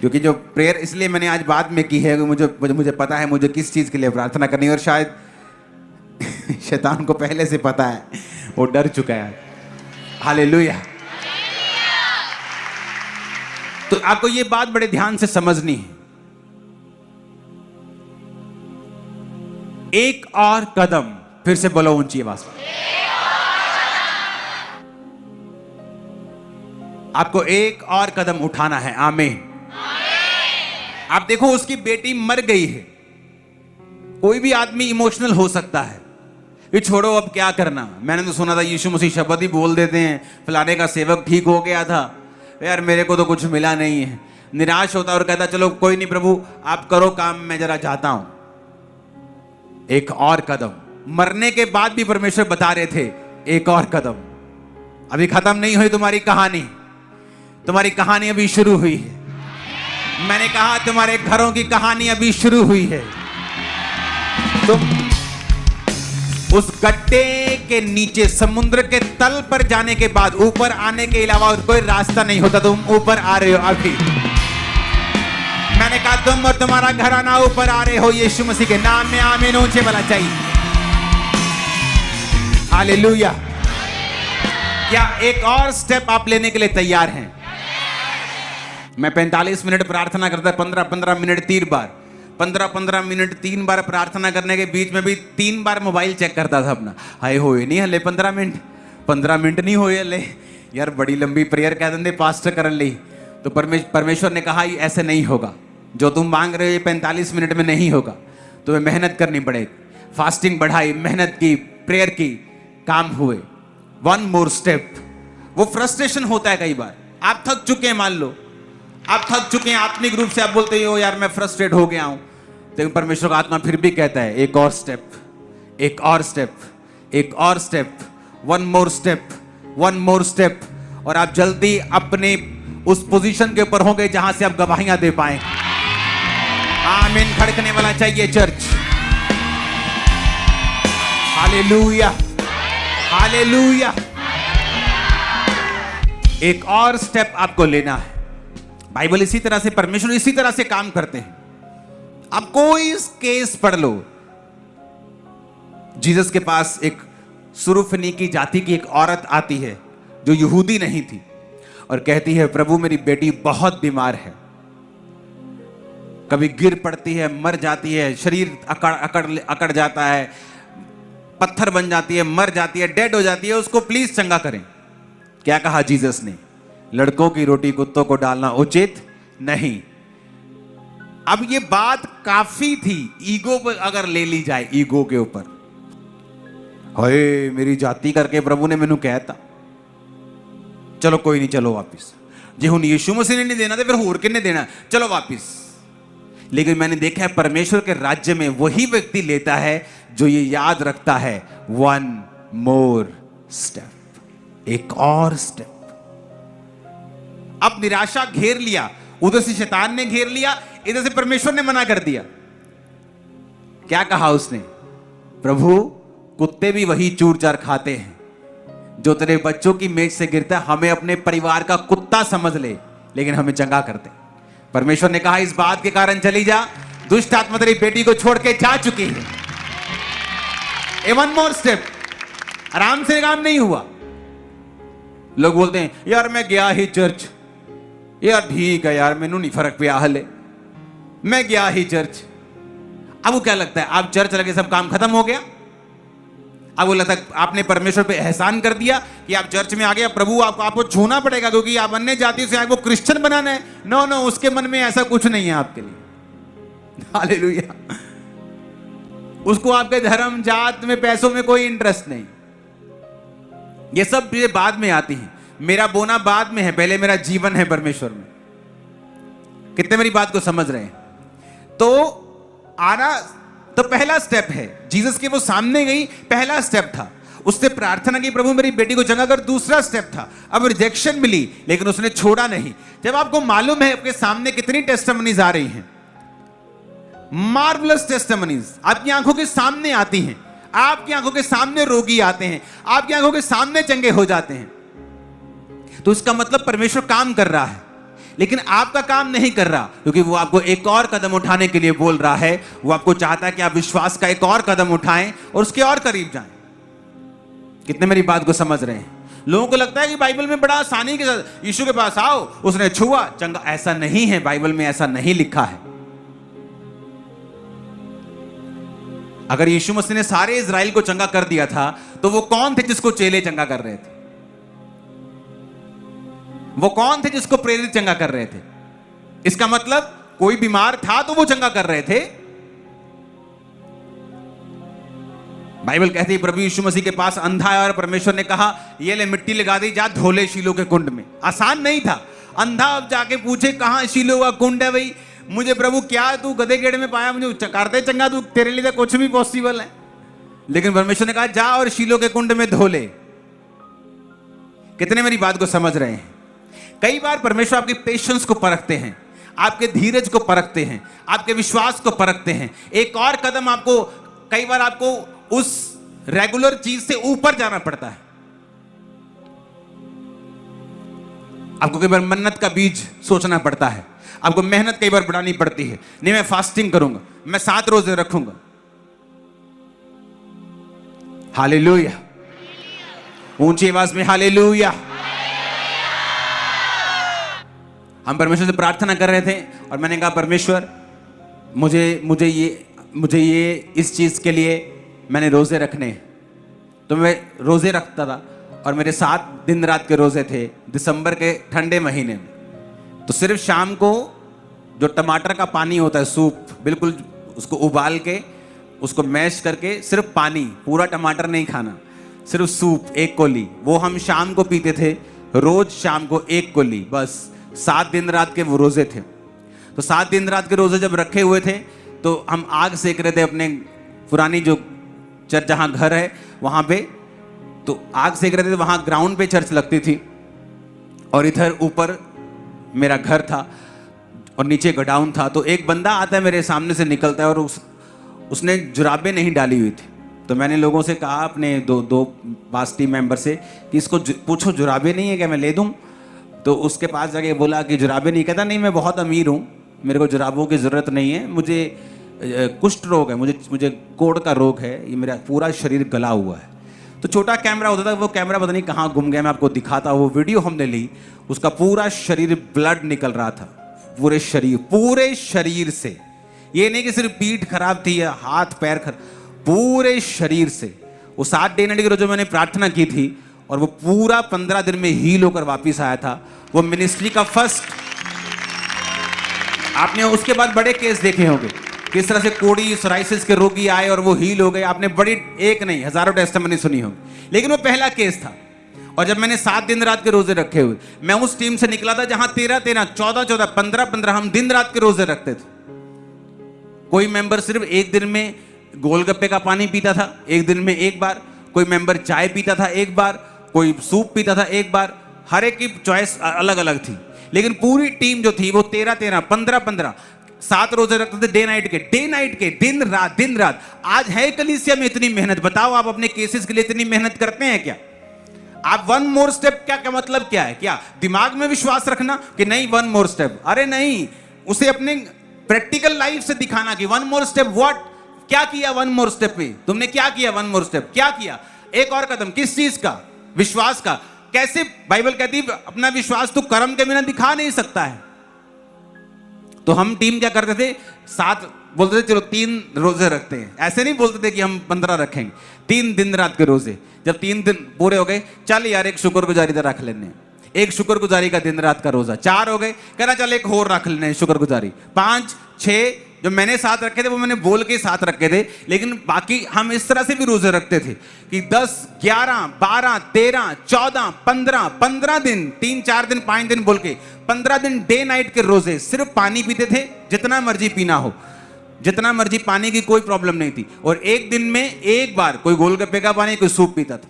क्योंकि जो प्रेयर इसलिए मैंने आज बाद में की है, मुझे पता है मुझे किस चीज के लिए प्रार्थना करनी है, और शायद शैतान को पहले से पता है, वो डर चुका है। हालेलुया। तो आपको ये बात बड़े ध्यान से समझनी है। एक और कदम, फिर से बोलो ऊंची आवाज में, आपको एक और कदम उठाना है। आमीन। आप देखो, उसकी बेटी मर गई है। कोई भी आदमी इमोशनल हो सकता है, ये छोड़ो अब क्या करना, मैंने तो सुना था यीशु मसीह शब्द ही बोल देते हैं, फलाने का सेवक ठीक हो गया था, यार मेरे को तो कुछ मिला नहीं है। निराश होता और कहता चलो कोई नहीं प्रभु आप करो काम, मैं जरा जाता हूं। एक और कदम। मरने के बाद भी परमेश्वर बता रहे थे एक और कदम, अभी खत्म नहीं हुई तुम्हारी कहानी, तुम्हारी कहानी अभी शुरू हुई है। मैंने कहा तुम्हारे घरों की कहानी अभी शुरू हुई है। तुम उस गड्ढे के नीचे, समुद्र के तल पर जाने के बाद ऊपर आने के अलावा और कोई रास्ता नहीं होता, तुम ऊपर आ रहे हो अभी। मैंने कहा तुम और तुम्हारा घराना ऊपर आ रहे हो यीशु मसीह के नाम में। आमीन। ऊंचे वाला चाहिए। हालेलुया। क्या एक और स्टेप आप लेने के लिए तैयार हैं? मैं 45 मिनट प्रार्थना करता, 15-15 मिनट 3 बार, 15-15 मिनट 3 बार प्रार्थना करने के बीच में भी 3 बार मोबाइल चेक करता था अपना। हाय होए नहीं हले 15 मिनट नहीं होए हले, यार बड़ी लंबी प्रेयर कह देंगे पास्टर कर ली। तो परमेश्वर ने कहा ये ऐसे नहीं होगा, जो तुम मांग रहे हो ये 45 मिनट में नहीं होगा, तुम्हें मेहनत करनी पड़ेगी। फास्टिंग बढ़ाई, मेहनत की, प्रेयर की, काम हुए। One more step. वो फ्रस्ट्रेशन होता है कई बार, आप थक चुके हैं, मान लो आप थक चुके हैं आत्मिक रूप से, आप बोलते हो यार मैं फ्रस्ट्रेट हो गया हूं, लेकिन परमेश्वर का आत्मा फिर भी कहता है एक और स्टेप, एक और स्टेप, एक और step, one more step, one more step. और आप जल्दी अपने उस पोजीशन के ऊपर होंगे जहां से आप गवाहियां दे पाए। आमीन खड़कने वाला चाहिए चर्च। Hallelujah, hallelujah. एक और स्टेप आपको लेना है। बाइबल इसी तरह से, परमेश्वर इसी तरह से काम करते हैं। आप कोई केस पढ़ लो। जीसस के पास एक सुरूफिनिकी जाति की एक औरत आती है जो यहूदी नहीं थी और कहती है, प्रभु मेरी बेटी बहुत बीमार है, कभी गिर पड़ती है, मर जाती है, शरीर अकड़ जाता है, पत्थर बन जाती है, मर जाती है, डेड हो जाती है, उसको प्लीज चंगा करें। क्या कहा जीसस ने? लड़कों की रोटी कुत्तों को डालना उचित नहीं। अब ये बात काफी थी ईगो पर अगर ले ली जाए, ईगो के ऊपर, हाय मेरी जाति करके प्रभु ने मैनू कहता, चलो कोई नहीं, चलो वापिस। जे हुन यीशु मसीह ने नहीं देना तो फिर होर किन्ने देना, चलो वापिस। लेकिन मैंने देखा है परमेश्वर के राज्य में वही व्यक्ति लेता है जो ये याद रखता है, वन मोर स्टेप, एक और स्टेप। अब निराशा घेर लिया, उधर से शैतान ने घेर लिया, इधर से परमेश्वर ने मना कर दिया। क्या कहा उसने? प्रभु कुत्ते भी वही चूर चार खाते हैं जो तेरे बच्चों की मेज से गिरता है, हमें अपने परिवार का कुत्ता समझ ले, लेकिन हमें चंगा करते। परमेश्वर ने कहा इस बात के कारण चली जा, दुष्ट आत्मा तेरी बेटी को छोड़ के जा चुकी है। ए वन मोर स्टेप। आराम से काम नहीं हुआ। लोग बोलते हैं यार मैं गया ही चर्च, यार ठीक है यार मैनू नहीं फर्क पिया हले, मैं गया ही चर्च। अब वो क्या लगता है, आप चर्च लगे सब काम खत्म हो गया? अब वो लगता है आपने परमेश्वर पे एहसान कर दिया कि आप चर्च में आ गए, प्रभु आपको छूना पड़ेगा क्योंकि आप अन्य जातियों से आपको क्रिश्चियन बनाना है। नो नो, उसके मन में ऐसा कुछ नहीं है आपके लिए। हालेलुया। उसको आपके धर्म, जात में, पैसों में कोई इंटरेस्ट नहीं। ये सब चीजें बाद में आती हैं। मेरा बोना बाद में है, पहले मेरा जीवन है परमेश्वर में। कितने मेरी बात को समझ रहे हैं? तो आना तो पहला स्टेप है। जीसस के वो सामने गई, पहला स्टेप था। उससे प्रार्थना की प्रभु मेरी बेटी को चंगा कर, दूसरा स्टेप था। अब रिजेक्शन मिली लेकिन उसने छोड़ा नहीं। जब आपको मालूम है आपके सामने कितनी टेस्टिमनीज आ रही हैं, मार्वलस टेस्टिमनीज आपकी आंखों के सामने आती हैं, आपकी आंखों के सामने रोगी आते हैं, आपकी आंखों के सामने चंगे हो जाते हैं, तो इसका मतलब परमेश्वर काम कर रहा है। लेकिन आपका काम नहीं कर रहा, क्योंकि वो आपको एक और कदम उठाने के लिए बोल रहा है। वो आपको चाहता है कि आप विश्वास का एक और कदम उठाएं और उसके और करीब जाएं। कितने मेरी बात को समझ रहे हैं? लोगों को लगता है कि बाइबल में बड़ा आसानी के साथ यीशु के पास आओ, उसने छुआ चंगा। ऐसा नहीं है, बाइबल में ऐसा नहीं लिखा है। अगर यीशु मसीह ने सारे इजराइल को चंगा कर दिया था तो वो कौन थे जिसको चेले चंगा कर रहे थे? वो कौन थे जिसको प्रेरित चंगा कर रहे थे? इसका मतलब कोई बीमार था तो वो चंगा कर रहे थे। बाइबल कहती है प्रभु यीशु मसीह के पास अंधा आया और परमेश्वर ने कहा ये ले मिट्टी लगा दी, जा धोले शीलो के कुंड में। आसान नहीं था। अंधा अब जाके पूछे कहां शीलो का कुंड है भाई, मुझे प्रभु क्या तू गधे गेड़े में पाया, मुझे करते चंगा, तू तेरे लिए तो कुछ भी पॉसिबल है। लेकिन परमेश्वर ने कहा जा और शीलो के कुंड में धो ले। कितने मेरी बात को समझ रहे हैं? कई बार परमेश्वर आपके पेशेंस को परखते हैं, आपके धीरज को परखते हैं, आपके विश्वास को परखते हैं। एक और कदम आपको, कई बार आपको उस रेगुलर चीज से ऊपर जाना पड़ता है। आपको कई बार मन्नत का बीज सोचना पड़ता है, आपको मेहनत कई बार बढ़ानी पड़ती है। नहीं मैं फास्टिंग करूंगा, मैं 7 रोजे रखूंगा। हालेलुया। ऊंची आवाज में हालेलुया। हम परमेश्वर से प्रार्थना कर रहे थे और मैंने कहा परमेश्वर मुझे ये इस चीज के लिए मैंने रोजे रखने। तो मैं रोजे रखता था और मेरे 7 दिन रात के रोजे थे दिसंबर के ठंडे महीने में। तो सिर्फ शाम को जो टमाटर का पानी होता है, सूप, बिल्कुल उसको उबाल के उसको मैश करके सिर्फ पानी, पूरा टमाटर नहीं खाना, सिर्फ सूप 1 कोली, वो हम शाम को पीते थे। रोज शाम को 1 कोली, बस 7 दिन रात के वो रोजे थे। तो 7 दिन रात के रोजे जब रखे हुए थे तो हम आग सेक रहे थे अपने पुरानी जो चर्च जहाँ घर है वहाँ पे। तो आग सेक रहे थे, वहाँ ग्राउंड पे चर्च लगती थी। और इधर ऊपर मेरा घर था और नीचे गोडाउन था। तो एक बंदा आता है मेरे सामने से निकलता है और उसने जुराबें नहीं डाली हुई थी। तो मैंने लोगों से कहा अपने दो पास टीम मेंबर से कि इसको पूछो जुराबें नहीं है क्या, मैं ले दूं। तो उसके पास जाके बोला कि जुराबें नहीं। कहता नहीं, मैं बहुत अमीर हूँ, मेरे को जुराबों की ज़रूरत नहीं है, मुझे कुष्ठ रोग है, मुझे कोढ़ का रोग है, ये मेरा पूरा शरीर गला हुआ है। तो छोटा कैमरा होता था, वो कैमरा पता नहीं कहाँ गुम गया, मैं आपको दिखाता। वो वीडियो हमने ली, उसका पूरा शरीर ब्लड निकल रहा था, पूरे शरीर से। ये नहीं कि सिर्फ पीठ खराब थी या हाथ पैर खराब, पूरे शरीर से। वो 7 डे नाइट के रोज जो मैंने प्रार्थना की थी और वो पूरा 15 दिन में हील होकर वापिस आया था। वो मिनिस्ट्री का फर्स्ट। आपने उसके बाद बड़े केस देखे होंगे, किस तरह से कोड़ी सोराइसिस के रोगी आए और वो हील हो गए। आपने बड़ी एक नहीं हजारों टेस्टिमनी सुनी होगी, लेकिन वो पहला केस था। और जब मैंने 7 दिन रात के रोजे रखे हुए, मैं उस टीम से निकला था जहां 13-13, 14-14, 15-15 हम दिन रात के रोजे रखते थे। कोई मेंबर सिर्फ एक दिन में गोलगप्पे का पानी पीता था, एक दिन में एक बार। कोई मेंबर चाय पीता था एक बार, कोई सूप पीता था एक बार। हर एक की चॉइस अलग अलग थी, लेकिन पूरी टीम जो थी वो 13-13, 15-15 7 रोजे रखते थे, डे नाइट के, दिन रात। आज है कलीसिया में इतनी मेहनत। बताओ आप अपने केसेस के लिए इतनी मेहनत करते हैं क्या? आप वन मोर स्टेप क्या मतलब क्या है? क्या दिमाग में विश्वास रखना कि नहीं वन मोर स्टेप? अरे नहीं, उसे अपने प्रैक्टिकल लाइफ से दिखाना कि वन मोर स्टेप व्हाट, क्या किया वन मोर स्टेप में तुमने, क्या किया वन मोर स्टेप, क्या किया? एक और कदम, किस चीज का? विश्वास का। कैसे? बाइबल कहती है अपना विश्वास तो कर्म के बिना दिखा नहीं सकता है। तो हम टीम क्या करते थे, 7 बोलते थे चलो 3 रोजे रखते हैं। ऐसे नहीं बोलते थे कि हम 15 रखेंगे, 3 दिन रात के रोजे। जब 3 दिन पूरे हो गए, चल यार एक शुक्रगुजारी रख लेने, एक शुक्रगुजारी का दिन रात का रोजा। 4 हो गए, कहना चल एक और रख लेने शुक्रगुजारी। 5, 6 जो मैंने 7 रखे थे वो मैंने बोल के 7 रखे थे, लेकिन बाकी हम इस तरह से भी रोजे रखते थे कि 10, 11, 12, 13, 14, 15 दिन, 3, 4 दिन, 5 दिन बोल के 15 दिन डे नाइट के रोजे। सिर्फ पानी पीते थे, जितना मर्जी पीना हो, जितना मर्जी, पानी की कोई प्रॉब्लम नहीं थी। और एक दिन में एक बार कोई गोलगप्पे का पानी, कोई सूप पीता था।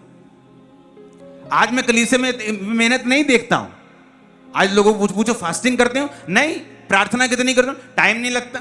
आज मैं कलीसिया में मेहनत नहीं देखता हूं। आज लोगों को पूछो फास्टिंग करते हो? नहीं। प्रार्थना कितनी करते हो? टाइम नहीं लगता।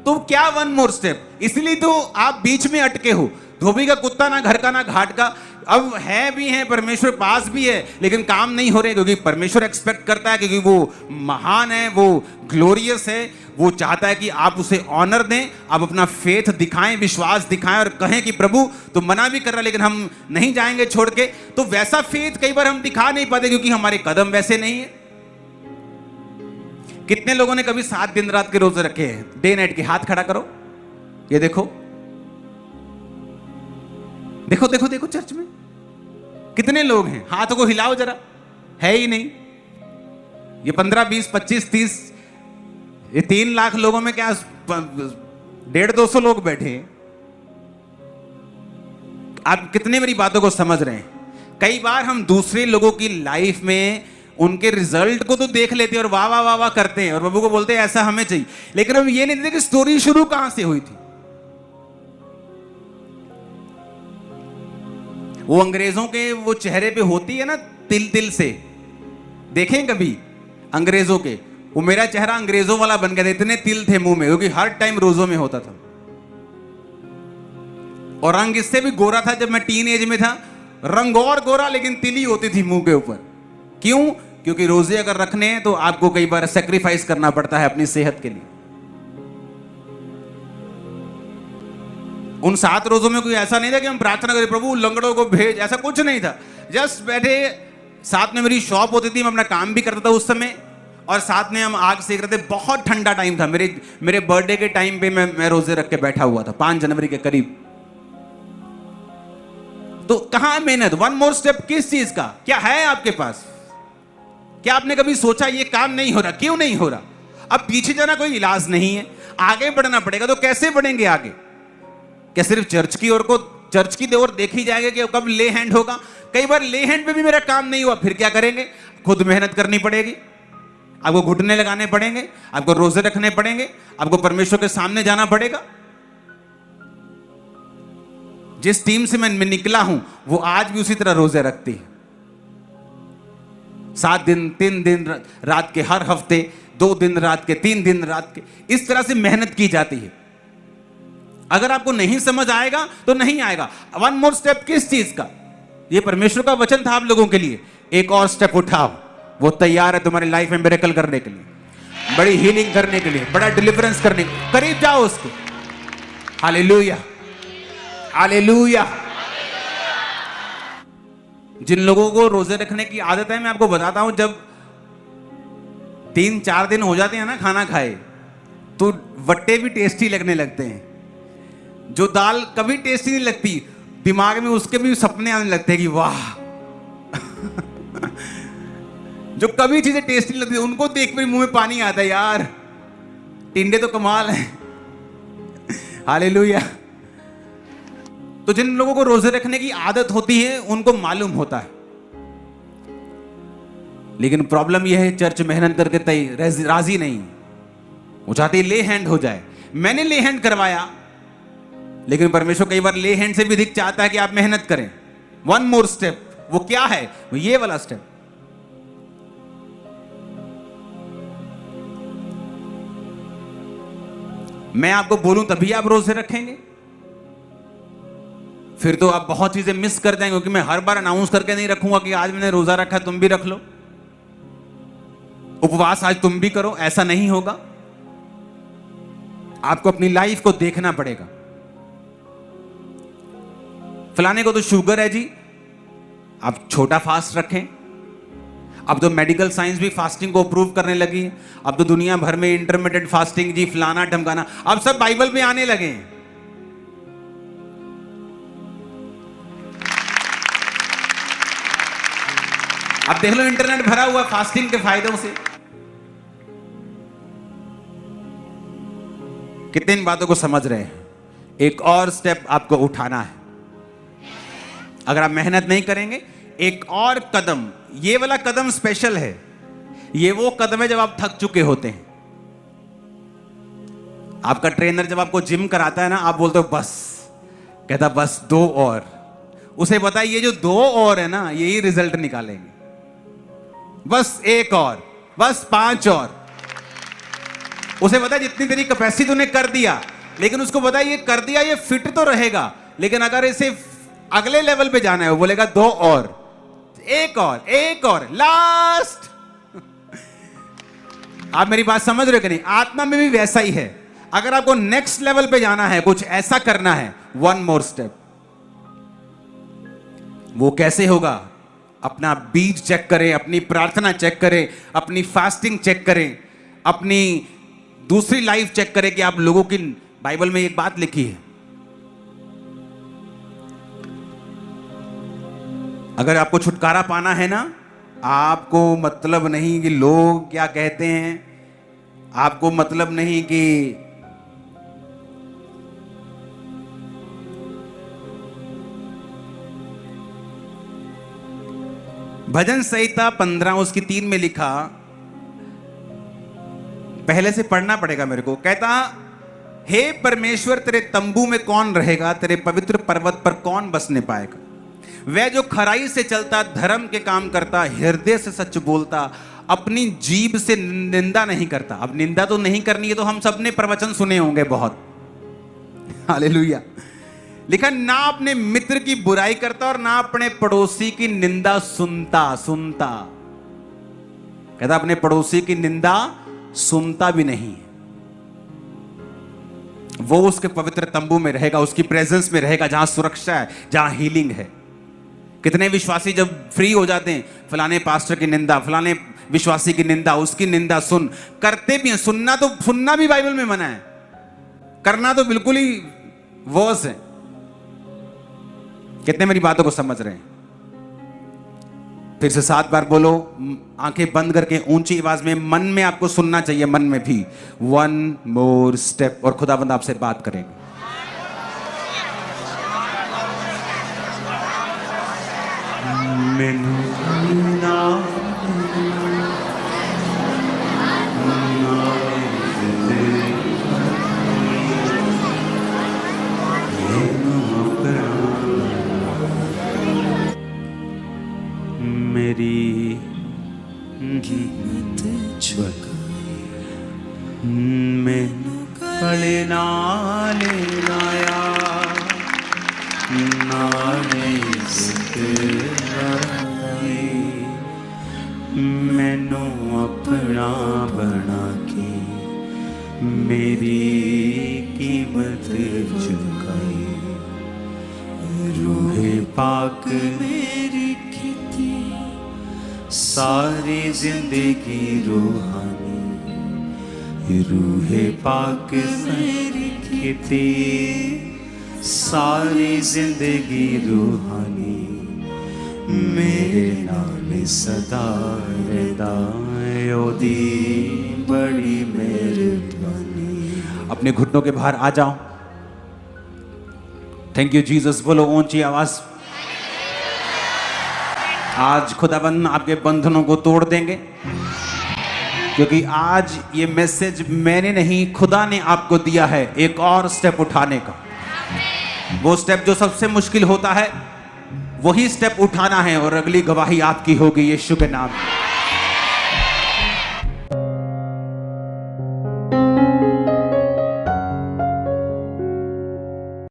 तो क्या वन मोर स्टेप? इसलिए तो आप बीच में अटके हो। धोबी का कुत्ता ना घर का ना घाट का। अब है भी है, परमेश्वर पास भी है, लेकिन काम नहीं हो रहे, क्योंकि परमेश्वर एक्सपेक्ट करता है, क्योंकि वो महान है, वो ग्लोरियस है। वो चाहता है कि आप उसे ऑनर दें, आप अपना फेथ दिखाएं, विश्वास दिखाएं और कहें कि प्रभु तो मना भी कर रहा है लेकिन हम नहीं जाएंगे छोड़ के। तो वैसा फेथ कई बार हम दिखा नहीं पाते क्योंकि हमारे कदम वैसे नहीं है। कितने लोगों ने कभी 7 दिन रात के रोजे रखे हैं, डे नाइट के? हाथ खड़ा करो, ये देखो देखो देखो देखो, चर्च में कितने लोग हैं? हाथों को हिलाओ जरा। है ही नहीं। ये 15, 20, 25, 30, ये 3 लाख लोगों में क्या 150-200 लोग बैठे हैं। आप कितने मेरी बातों को समझ रहे हैं? कई बार हम दूसरे लोगों की लाइफ में उनके रिजल्ट को तो देख लेते हैं और वाह वाह वाह वाह करते हैं और बाबू को बोलते हैं ऐसा हमें चाहिए, लेकिन हम ये नहीं देखते कि स्टोरी शुरू कहां से हुई थी। वो अंग्रेजों के वो चेहरे पे होती है ना तिल तिल से, देखें कभी अंग्रेजों के? वो मेरा चेहरा अंग्रेजों वाला बन गया था, इतने तिल थे मुंह में, क्योंकि हर टाइम रोजों में होता था। और रंग इससे भी गोरा था जब मैं टीन एज में था, रंग और गोरा, लेकिन तिली होती थी मुंह के ऊपर। क्यों? क्योंकि रोजे अगर रखने हैं तो आपको कई बार सेक्रीफाइस करना पड़ता है अपनी सेहत के लिए। उन 7 रोजों में कोई ऐसा नहीं था कि हम प्रार्थना करें प्रभु लंगड़ों को भेज, ऐसा कुछ नहीं था। जस्ट बैठे, साथ में मेरी शॉप होती थी, मैं अपना काम भी करता था उस समय, और साथ में हम आग सेक रहे थे। बहुत ठंडा टाइम था, मेरे बर्थडे के टाइम पे मैं रोजे रख के बैठा हुआ था, 5 जनवरी के करीब। तो कहां मेहनत? वन मोर स्टेप किस चीज का? क्या है आपके पास? क्या आपने कभी सोचा ये काम नहीं हो रहा? क्यों नहीं हो रहा? अब पीछे जाना कोई इलाज नहीं है, आगे बढ़ना पड़ेगा। तो कैसे बढ़ेंगे आगे? क्या सिर्फ चर्च की ओर देखी जाएगा कि कब ले हैंड होगा? कई बार ले हैंड पे भी मेरा काम नहीं हुआ, फिर क्या करेंगे? खुद मेहनत करनी पड़ेगी, आपको घुटने लगाने पड़ेंगे, आपको रोजे रखने पड़ेंगे, आपको परमेश्वर के सामने जाना पड़ेगा। जिस टीम से मैं निकला हूं वो आज भी उसी तरह रोजे रखती है। 7 दिन 3 दिन रात के, हर हफ्ते 2 दिन रात के, 3 दिन रात के, इस तरह से मेहनत की जाती है। अगर आपको नहीं समझ आएगा तो नहीं आएगा। 1 मोर स्टेप किस चीज का? ये परमेश्वर का वचन था आप लोगों के लिए। एक और स्टेप उठाओ, वो तैयार है तुम्हारी लाइफ में मिरेकल करने के लिए, बड़ी हीलिंग करने के लिए, बड़ा डिलीवरेंस करने के लिए। करीब जाओ उसके। Hallelujah, hallelujah. जिन लोगों को रोजे रखने की आदत है, मैं आपको बताता हूं, जब 3-4 दिन हो जाते हैं ना खाना खाए, तो वट्टे भी टेस्टी लगने लगते हैं। जो दाल कभी टेस्टी नहीं लगती, दिमाग में उसके भी सपने आने लगते हैं कि वाह। जो कभी चीजें टेस्टी नहीं लगती, उनको देख कर मुंह में पानी आता है, यार टिंडे तो कमाल है। हालेलुया। तो जिन लोगों को रोजे रखने की आदत होती है उनको मालूम होता है। लेकिन प्रॉब्लम यह है, चर्च मेहनत करके राजी नहीं, वो चाहती ले हैंड हो जाए। मैंने ले हैंड करवाया, लेकिन परमेश्वर कई बार ले हैंड से भी अधिक चाहता है कि आप मेहनत करें। 1 मोर स्टेप, वो क्या है? वो ये वाला स्टेप। मैं आपको बोलूं तभी आप रोजे रखेंगे? फिर तो आप बहुत चीजें मिस कर जाएंगे, क्योंकि मैं हर बार अनाउंस करके नहीं रखूंगा कि आज मैंने रोजा रखा, तुम भी रख लो, उपवास आज तुम भी करो। ऐसा नहीं होगा। आपको अपनी लाइफ को देखना पड़ेगा। फलाने को तो शुगर है जी, आप छोटा फास्ट रखें। अब तो मेडिकल साइंस भी फास्टिंग को अप्रूव करने लगी है। अब तो दुनिया भर में इंटरमिटेंट फास्टिंग जी, फलाना ढमकाना, अब सब बाइबल में आने लगे हैं। अब देख लो, इंटरनेट भरा हुआ फास्टिंग के फायदों से। कितने इन बातों को समझ रहे हैं? एक और स्टेप आपको उठाना है। अगर आप मेहनत नहीं करेंगे, एक और कदम, ये वाला कदम स्पेशल है। ये वो कदम है जब आप थक चुके होते हैं। आपका ट्रेनर जब आपको जिम कराता है ना, आप बोलते हो बस, कहता बस 2 और। उसे पता है ये जो 2 और है ना, यही रिजल्ट निकालेंगे। बस 1 और, बस 5 और। उसे पता है जितनी तेरी कैपेसिटी तूने कर दिया, लेकिन उसको पता है ये कर दिया, ये फिट तो रहेगा, लेकिन अगर इसे अगले लेवल पे जाना है, वो बोलेगा 2 और, 1 और, 1 और, लास्ट। आप मेरी बात समझ रहे हो कि नहीं? आत्मा में भी वैसा ही है। अगर आपको नेक्स्ट लेवल पे जाना है, कुछ ऐसा करना है, 1 मोर स्टेप। वो कैसे होगा? अपना बीज चेक करें, अपनी प्रार्थना चेक करें, अपनी फास्टिंग चेक करें, अपनी दूसरी लाइफ चेक करें कि आप लोगों की बाइबल में एक बात लिखी है, अगर आपको छुटकारा पाना है ना, आपको मतलब नहीं कि लोग क्या कहते हैं, आपको मतलब नहीं कि भजन संहिता 15 उसकी 3 में लिखा, पहले से पढ़ना पड़ेगा मेरे को। कहता, हे परमेश्वर तेरे तंबू में कौन रहेगा, तेरे पवित्र पर्वत पर कौन बसने पाएगा? वह जो खराई से चलता, धर्म के काम करता, हृदय से सच बोलता, अपनी जीभ से निंदा नहीं करता। अब निंदा तो नहीं करनी है, तो हम सब ने प्रवचन सुने होंगे बहुत। हालेलुया। लिखा, ना अपने मित्र की बुराई करता और ना अपने पड़ोसी की निंदा सुनता। कहता अपने पड़ोसी की निंदा सुनता भी नहीं। वो उसके पवित्र तंबू में रहेगा, उसकी प्रेजेंस में रहेगा, जहां सुरक्षा है, जहां हीलिंग है। कितने विश्वासी जब फ्री हो जाते हैं, फलाने पास्टर की निंदा, फलाने विश्वासी की निंदा, उसकी निंदा सुन, करते भी हैं। सुनना भी बाइबल में मना है, करना तो बिल्कुल ही वर्स है। कितने मेरी बातों को समझ रहे हैं? फिर से 7 बार बोलो, आंखें बंद करके ऊंची आवाज में, मन में आपको सुनना चाहिए, मन में भी। 1 मोर स्टेप। और खुदाबंद आपसे बात करेंगे। मेरी ने जिंदगी मैनू अपना बना के मेरी कीमत चुकाई। रूहे पाक मेरी खेती सारी जिंदगी रूहानी। रूहे पाक मेरी खेती सारी जिंदगी रूहानी। मेरे नाल सदा रहदा ओदी बड़ी मेहरबानी। अपने घुटनों के बाहर आ जाओ। Thank you Jesus. बोलो ऊंची आवाज। आज खुदाबंद आपके बंधनों को तोड़ देंगे, क्योंकि आज ये मैसेज मैंने नहीं, खुदा ने आपको दिया है एक और स्टेप उठाने का। वो स्टेप जो सबसे मुश्किल होता है वही स्टेप उठाना है, और अगली गवाही आपकी होगी यीशु के नाम में।